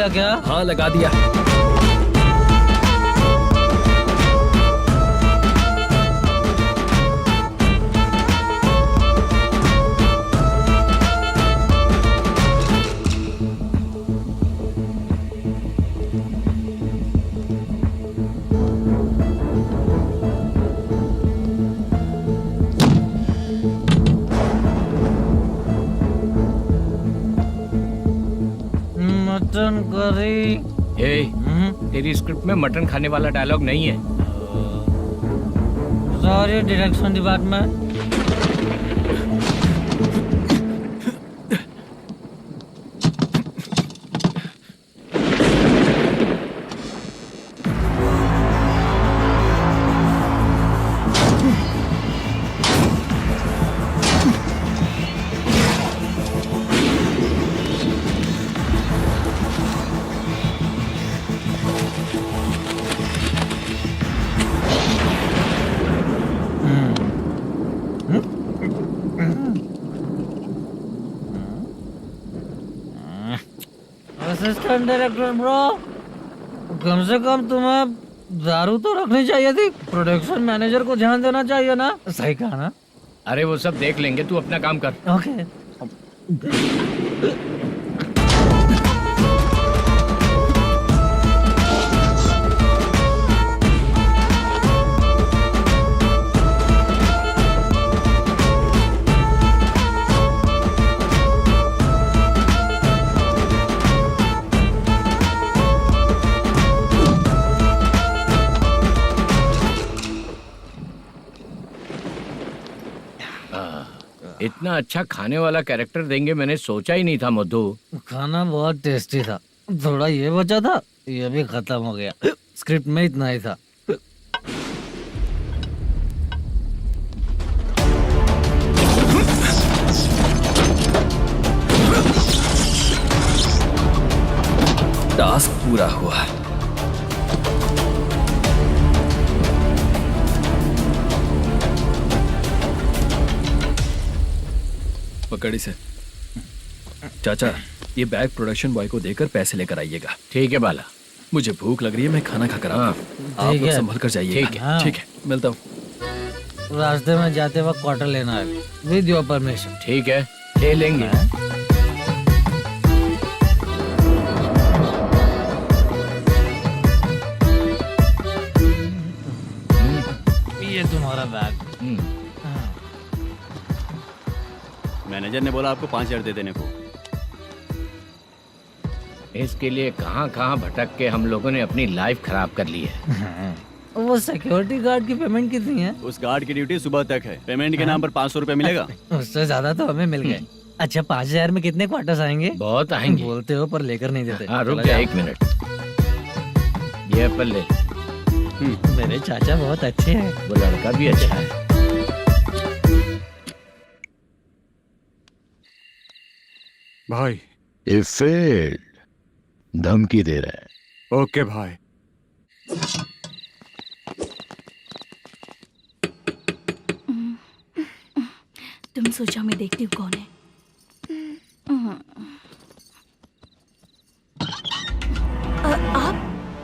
दिया क्या? हाँ लगा दिया। Mutton curry. तेरी स्क्रिप्ट में मटन खाने वाला डायलॉग नहीं है। Sorry direction department. Assistant director bro, कम से कम तुम्हें दारू तो रखनी चाहिए थी। प्रोडक्शन मैनेजर को ध्यान देना चाहिए ना। सही कहा ना? अरे वो सब देख लेंगे, तू अपना काम कर। ओके। इतना अच्छा खाने वाला कैरेक्टर देंगे मैंने सोचा ही नहीं था मधु। खाना बहुत टेस्टी था। थोड़ा ये बचा था, ये भी खत्म हो गया। स्क्रिप्ट में इतना ही था। टास्क पूरा हुआ। पकड़ी से चाचा, ये बैग प्रोडक्शन बॉय को देकर पैसे लेकर आइएगा। ठीक है बाला। मुझे भूख लग रही है, मैं खाना खाकर आता हूँ। आप लोग संभल कर जाइए। ठीक है। ठीक है, मिलता हूँ। रास्ते में जाते वक्त क्वार्टर लेना है, विद योर परमिशन। ठीक है, ले लेंगे। ये तुम्हारा बैग। मैनेजर ने बोला आपको 5,000 दे देने को। इसके लिए कहाँ कहाँ भटक के हम लोगों ने अपनी लाइफ खराब कर ली है। वो सिक्योरिटी गार्ड की पेमेंट कितनी है? उस गार्ड की ड्यूटी सुबह तक है। पेमेंट के नाम पर 500 रुपए मिलेगा। उससे ज्यादा तो हमें मिल गए। अच्छा 5,000 में कितने क्वार्टर्स आएंगे? बहुत आएंगे। बोलते हो पर लेकर नहीं देते। हाँ रुक जा 1 मिनट। ये एप्पल ले। मेरे चाचा बहुत अच्छे हैं। वो लड़का भी अच्छा है। भाई ये फेल्ड, धमकी दे रहा है। ओके भाई। तुम सोचो मैं देखती हूँ कौन है।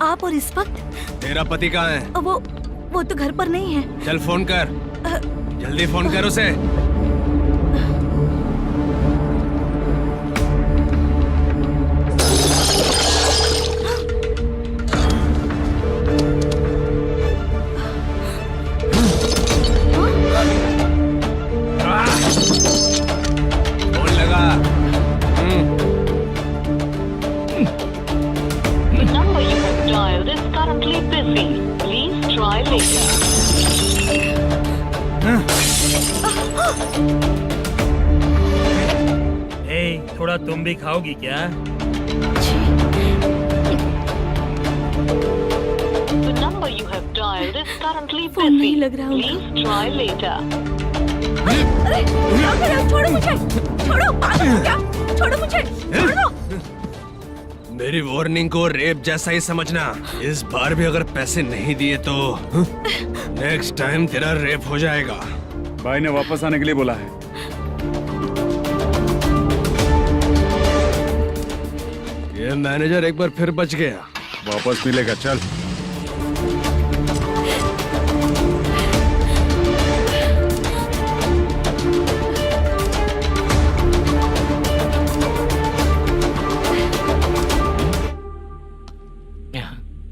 आप और इस वक्त? तेरा पति कहाँ है? वो तो घर पर नहीं है। चल फोन कर, जल्दी फोन कर उसे। फोन लगा। number you have dialed is currently busy. Please try later. थोड़ा तुम भी खाओगी क्या? The number you have dialed is currently phone नहीं busy. लग रहा Please try later. अरे क्या कर रहे हो? छोड़ो मुझे, छोड़ो, पागल हो क्या? छोड़ो मुझे, छोड़ो। मेरी वार्निंग को रेप जैसा ही समझना। इस बार भी अगर पैसे नहीं दिए तो नेक्स्ट टाइम तेरा रेप हो जाएगा। भाई ने वापस आने के लिए बोला है। ये मैनेजर एक बार फिर बच गया। वापस मिलेगा, चल।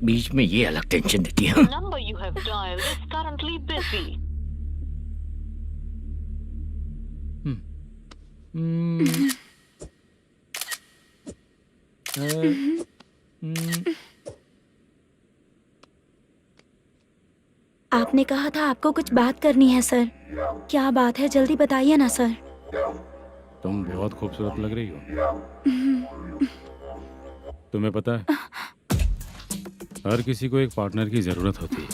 बीच में ये अलग टेंशन देती है। Number you have dialled is currently busy. आपने कहा था आपको कुछ बात करनी है सर। क्या बात है, जल्दी बताइए ना सर। तुम बहुत खूबसूरत लग रही हो। तुम्हें पता है, हर किसी को एक पार्टनर की जरूरत होती है।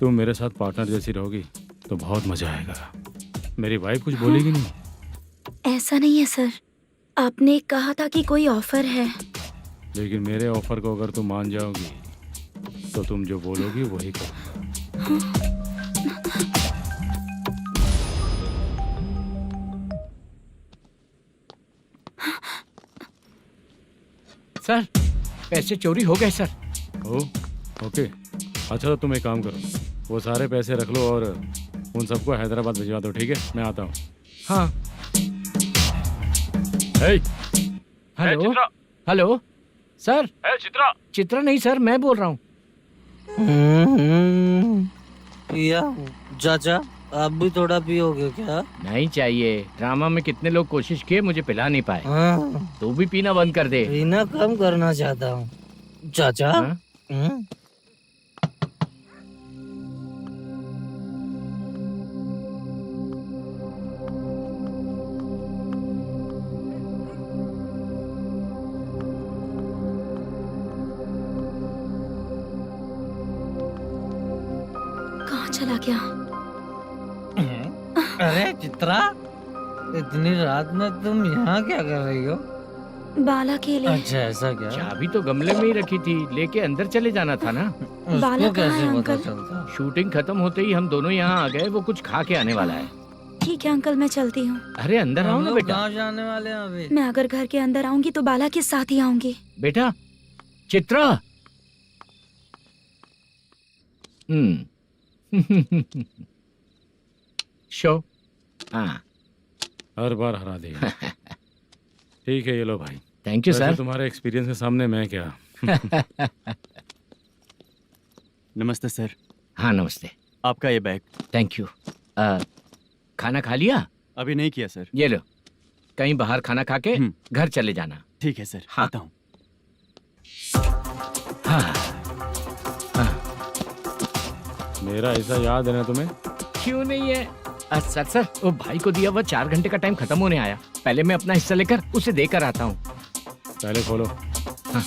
तुम मेरे साथ पार्टनर जैसी रहोगी तो बहुत मजा आएगा। मेरी वाइफ कुछ बोलेगी नहीं? ऐसा नहीं है सर, आपने कहा था कि कोई ऑफर है। लेकिन मेरे ऑफर को अगर तुम मान जाओगी तो तुम जो बोलोगी वही करो। सर, पैसे चोरी हो गए सर। ओके, अच्छा तो तुम एक काम करो, वो सारे पैसे रख लो और उन सबको हैदराबाद भिजवा दो, ठीक है? मैं आता हूँ। हाँ। Hello hello sir. Chitra? Chitra नहीं सर, मैं बोल रहा हूँ। या चाचा, आप भी थोड़ा पियोगे क्या? नहीं चाहिए। ड्रामा में कितने लोग कोशिश किए, मुझे पिला नहीं पाए। तू भी पीना बंद कर दे। पीना कम करना चाहता हूँ चाचा। कहाँ चला गया? अरे चित्रा, इतनी रात में तुम यहाँ क्या कर रही हो? बाला के लिए। अच्छा ऐसा क्या? चाबी तो गमले में ही रखी थी, लेके अंदर चले जाना था ना। बाला उसको कहाँ है कैसे पता अंकल? चलता? शूटिंग खत्म होते ही हम दोनों यहाँ आ गए। वो कुछ खा के आने वाला है। ठीक है अंकल, मैं चलती हूँ। अरे अंदर आओ हम ना लोग बेटा। कहाँ जाने वाले हैं अभी? मैं अगर घर के अंदर आऊंगी तो बाला के साथ ही आऊंगी। बेटा चित्रा। शो। हाँ, हर बार हरा देगा। ठीक है, ये लो भाई। Thank you sir. तुम्हारे एक्सपीरियंस के सामने मैं क्या। नमस्ते सर। हाँ नमस्ते। आपका ये बैग। Thank you. खाना खा लिया? अभी नहीं किया सर। ये लो, कहीं बाहर खाना खा के घर चले जाना। ठीक है सर। हाँ। आता हूँ। हाँ। मेरा ऐसा याद है ना तुम्हें? क्यों नहीं है सर। सर वो भाई को दिया हुआ 4 घंटे का टाइम खत्म होने आया। पहले मैं अपना हिस्सा लेकर उसे देकर आता हूँ। पहले खोलो। हाँ।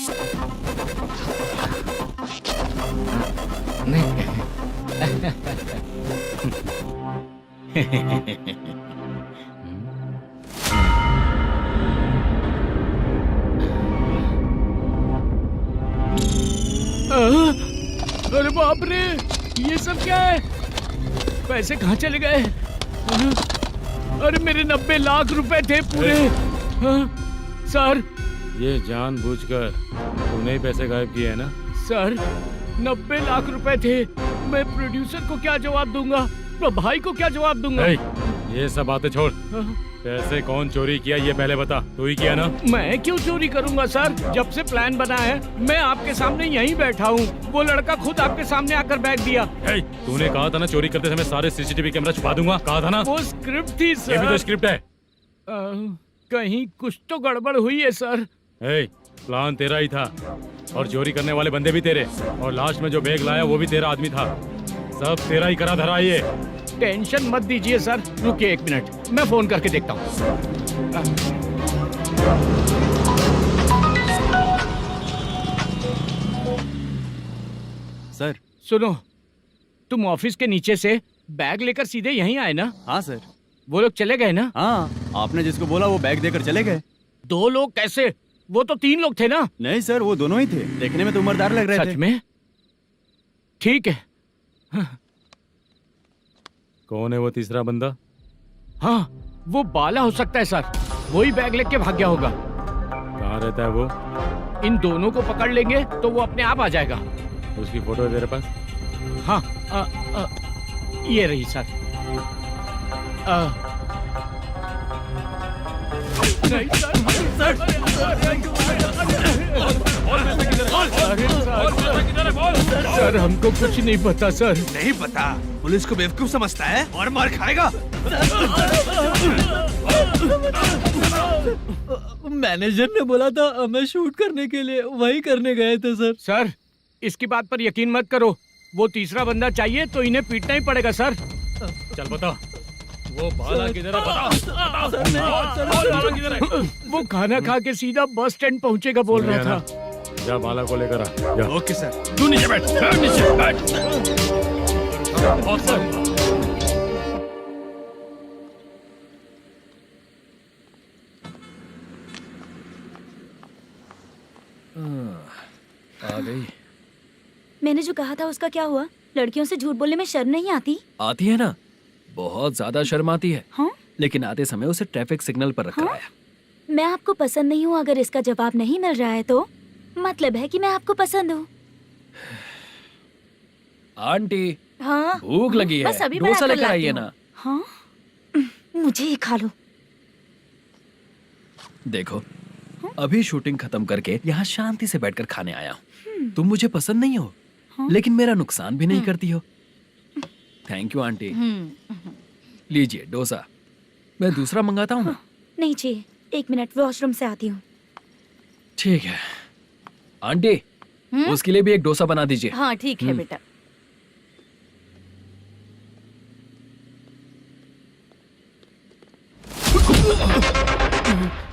अरे बाप रे, ये सब क्या है? पैसे कहाँ चले गए? अरे मेरे 90 लाख रुपए थे पूरे। सर, ये जानबूझकर तूने ही पैसे गायब किए हैं ना? सर 90 लाख रुपए थे। मैं प्रोड्यूसर को क्या जवाब दूंगा, तो भाई को क्या जवाब दूंगा? ये सब बातें छोड़। पैसे कौन चोरी किया ये पहले बता। तू ही किया ना? मैं क्यों चोरी करूंगा सर? जब से प्लान बना है मैं आपके सामने यहीं बैठा हूँ। वो लड़का खुद आपके सामने आकर बैग दिया। तूने कहा था ना चोरी करते समय सारे सीसीटीवी कैमरा छुपा दूंगा, कहा था ना? वो स्क्रिप्ट थी सर। ये भी तो स्क्रिप्ट है। कहीं कुछ तो गड़बड़ हुई है सर। प्लान तेरा ही था और चोरी करने वाले बंदे भी तेरे, और लास्ट में जो बैग लाया वो भी तेरा आदमी था। सब तेरा ही करा धरा। ये टेंशन मत दीजिए सर। रुकिए 1 मिनट, मैं फोन करके देखता हूँ। सर सुनो, तुम ऑफिस के नीचे से बैग लेकर सीधे यहीं आए ना? हाँ सर। वो लोग चले गए ना? हाँ, आपने जिसको बोला वो बैग देकर चले गए। 2 लोग कैसे? वो तो 3 लोग थे ना? नहीं सर, वो दोनों ही थे। देखने में तो उम्रदार लग रहे थे। सच में? ठीक है। कौन है वो तीसरा बंदा? हाँ, वो बाला हो सकता है सर। वही बैग लेके भाग गया होगा। कहाँ रहता है वो? इन दोनों को पकड़ लेंगे तो वो अपने आप आ जाएगा। उसकी फोटो है तेरे पास? हाँ ये रही सर। नहीं सर हमको कुछ नहीं पता सर। नहीं पता? पुलिस को बेवकूफ समझता है और मार खाएगा। मैनेजर ने बोला था हमें शूट करने के लिए, वही करने गए थे सर। सर इसकी बात पर यकीन मत करो, वो तीसरा बंदा चाहिए तो इन्हें पीटना ही पड़ेगा सर। चल बता, वो बाला किधर है? बता। बाला किधर है? वो खाना खा के सीधा बस स्टैंड पहुंचेगा बोल रहा था। जा बाला को लेकर आ। जा। Okay sir. तू नीचे बैठ, नीचे बैठ। आ गई। मैंने जो कहा था उसका क्या हुआ? लड़कियों से झूठ बोलने में शर्म नहीं आती? आती है ना, बहुत ज्यादा शर्म आती है। हाँ? लेकिन आते समय उसे ट्रैफिक सिग्नल पर रखा हाँ? है। मैं आपको पसंद नहीं हूँ अगर इसका जवाब नहीं मिल रहा है तो मतलब है कि मैं आपको पसंद हूँ। आंटी हाँ? भूख लगी है, बस अभी डोसा बनाकर लेकर लाती आइए हूँ। ना। हाँ? मुझे ही खा लो। देखो अभी शूटिंग खत्म करके यहाँ शांति से बैठकर खाने आया हूँ। तुम मुझे पसंद नहीं हो, लेकिन मेरा नुकसान भी नहीं करती हो। Thank you aunty. लीजिए डोसा। मैं दूसरा मंगाता हूँ ना? नहीं चाहिए, 1 मिनट वॉशरूम से आती हूँ। ठीक है आंटी, उसके लिए भी एक डोसा बना दीजिए। हाँ ठीक है बेटा।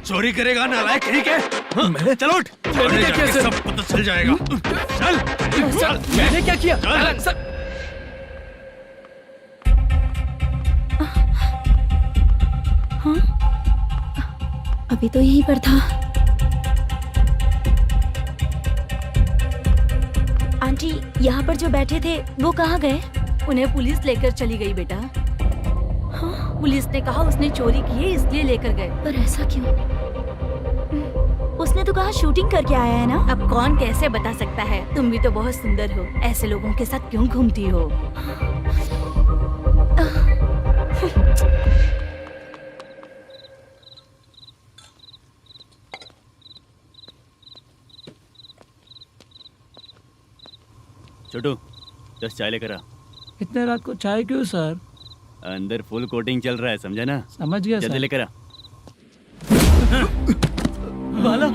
चोरी करेगा नालायक, ठीक है? चलो उठ। मैंने क्या किया? सब पता चल जाएगा। चल। सर मैंने क्या किया? सर हाँ? अभी तो यहीं पर था। आंटी यहाँ पर जो बैठे थे वो कहाँ गए? उन्हें पुलिस लेकर चली गई बेटा। हाँ? पुलिस ने कहा उसने चोरी की है इसलिए लेकर गए। पर ऐसा क्यों? उसने तो कहा शूटिंग करके आया है ना। अब कौन कैसे बता सकता है? तुम भी तो बहुत सुंदर हो, ऐसे लोगों के साथ क्यों घूमती हो? छोटू 10 चाय लेकर आ। इतने रात को चाय क्यों सर? अंदर फुल कोटिंग चल रहा है, समझा ना? समझ गया जल्दी सर। लेकर आ। बाला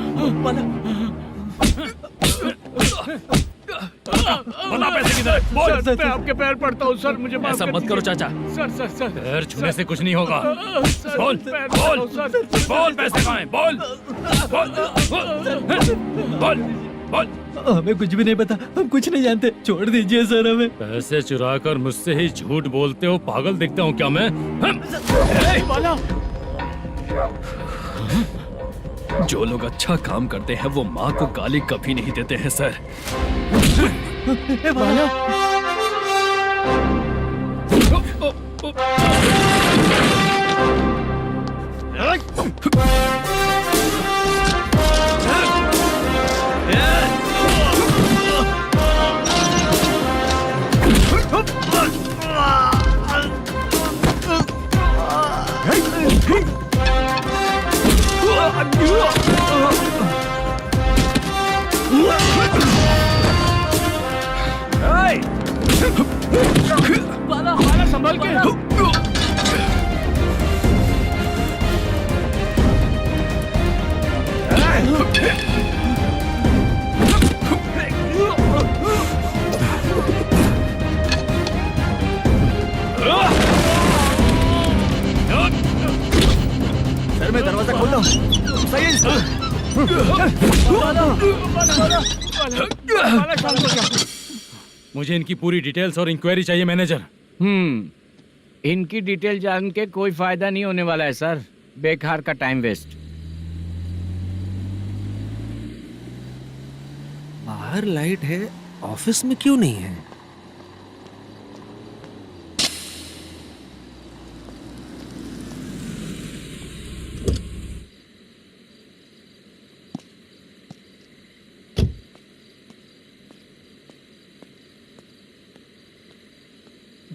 बाला बता पैसे किधर है? बोल। सर मैं आपके पैर पड़ता हूँ सर, मुझे माफ ऐसा कर मत करो दीजिए। चाचा। सर सर सर पैर छूने से कुछ नहीं होगा। सर, बोल पैर बोल पड़ता हूँ, सर। बोल, पैसे कहाँ हैं? बोल बोल बोल बोल। हमें कुछ भी नहीं पता, हम कुछ नहीं जानते, छोड़ दीजिए सर हमें। पैसे चुरा कर मुझसे ही झूठ बोलते हो, पागल दिखता हूँ क्या मैं? बाला जो लोग अच्छा काम करते हैं वो माँ को गाली कभी नहीं देते हैं सर। बाला बाला बाला संभाल के। सर मैं दरवाजा खोलता हूँ। सही है सर। मुझे इनकी पूरी डिटेल्स और इंक्वायरी चाहिए मैनेजर। इनकी डिटेल जान के कोई फायदा नहीं होने वाला है सर, बेकार का टाइम वेस्ट। बाहर लाइट है, ऑफिस में क्यों नहीं है?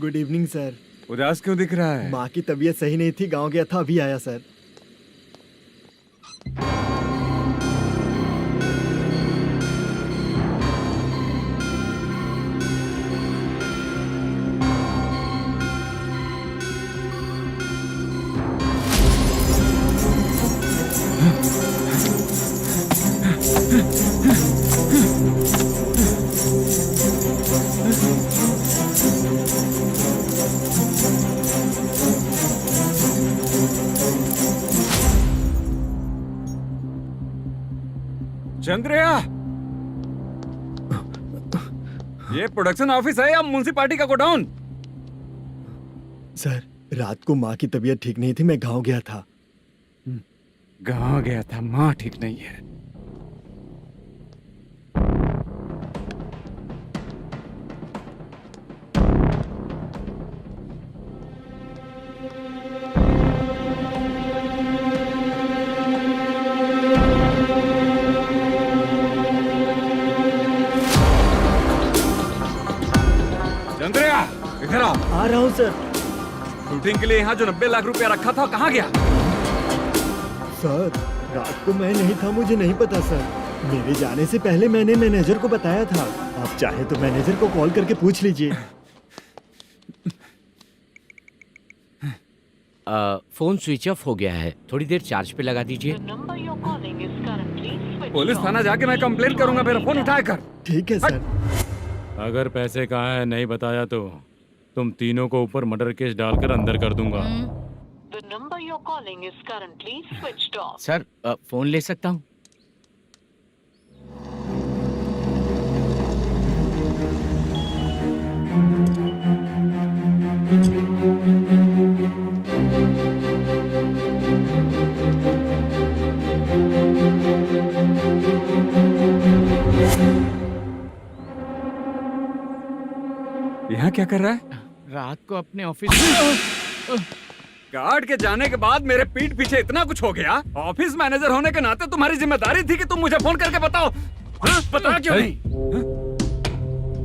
Good evening sir. उदास क्यों दिख रहा है? माँ की तबीयत सही नहीं थी, गांव गया था, अभी आया सर। चंद्रया, ये प्रोडक्शन ऑफिस है या म्युनिसिपालिटी का गोडाउन? सर रात को माँ की तबीयत ठीक नहीं थी, मैं गांव गया था। गांव गया था, माँ ठीक नहीं है। चंद्रया, इधर आओ। आ रहा हूँ सर। शूटिंग के लिए यहाँ जो 90 लाख रुपया रखा था कहाँ गया? सर रात को मैं नहीं था, मुझे नहीं पता सर। मेरे जाने से पहले मैंने मैनेजर को बताया था। आप चाहे तो मैनेजर को कॉल करके पूछ लीजिए। फोन स्विच ऑफ हो गया है, थोड़ी देर चार्ज पे लगा दीजिए। पुलिस थाना जाके मैं कंप्लेंट करूंगा, मेरा फोन उठाया कर। ठीक है सर। अगर पैसे कहाँ है नहीं बताया तो तुम तीनों को ऊपर मर्डर केस डालकर अंदर कर दूंगा। सर फोन ले सकता हूँ? यहाँ क्या कर रहा है? रात को अपने ऑफिस गार्ड के जाने के बाद मेरे पीठ पीछे इतना कुछ हो गया। ऑफिस मैनेजर होने के नाते तुम्हारी जिम्मेदारी थी कि तुम मुझे फोन करके बताओ। हाँ? बता क्यों नहीं?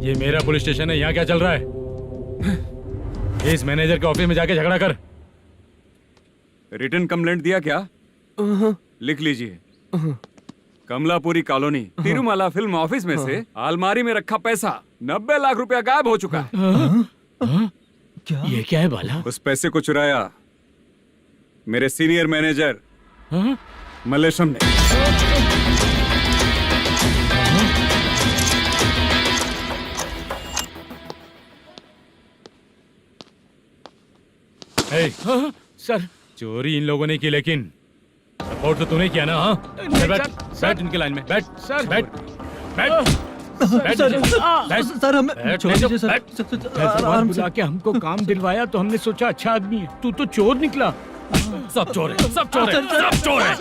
ये मेरा पुलिस स्टेशन है, यहाँ क्या चल रहा है? इस मैनेजर के ऑफिस में जाके झगड़ा कर। रिटन कंप्लेंट दिया क्या? लिख लीजिए। Kamalapuri colony, Tirumala film office में से अलमारी में रखा पैसा 90 लाख रुपया गायब हो चुका है। क्या? ये क्या है बाला? उस पैसे को चुराया मेरे सीनियर मैनेजर मल्लेशम ने। सर चोरी इन लोगों ने की, लेकिन सपोर्ट तो तूने किया ना? हाँ बैठ इनके लाइन में, बैठ सर, बैठ बैठ सर हमें छोड़ दीजिए सर। बुला के हमको काम दिलवाया तो हमने सोचा अच्छा आदमी है, तू तो चोर निकला। सब चोर है, सब चोर है, सब चोर है,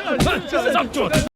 सब चोर है।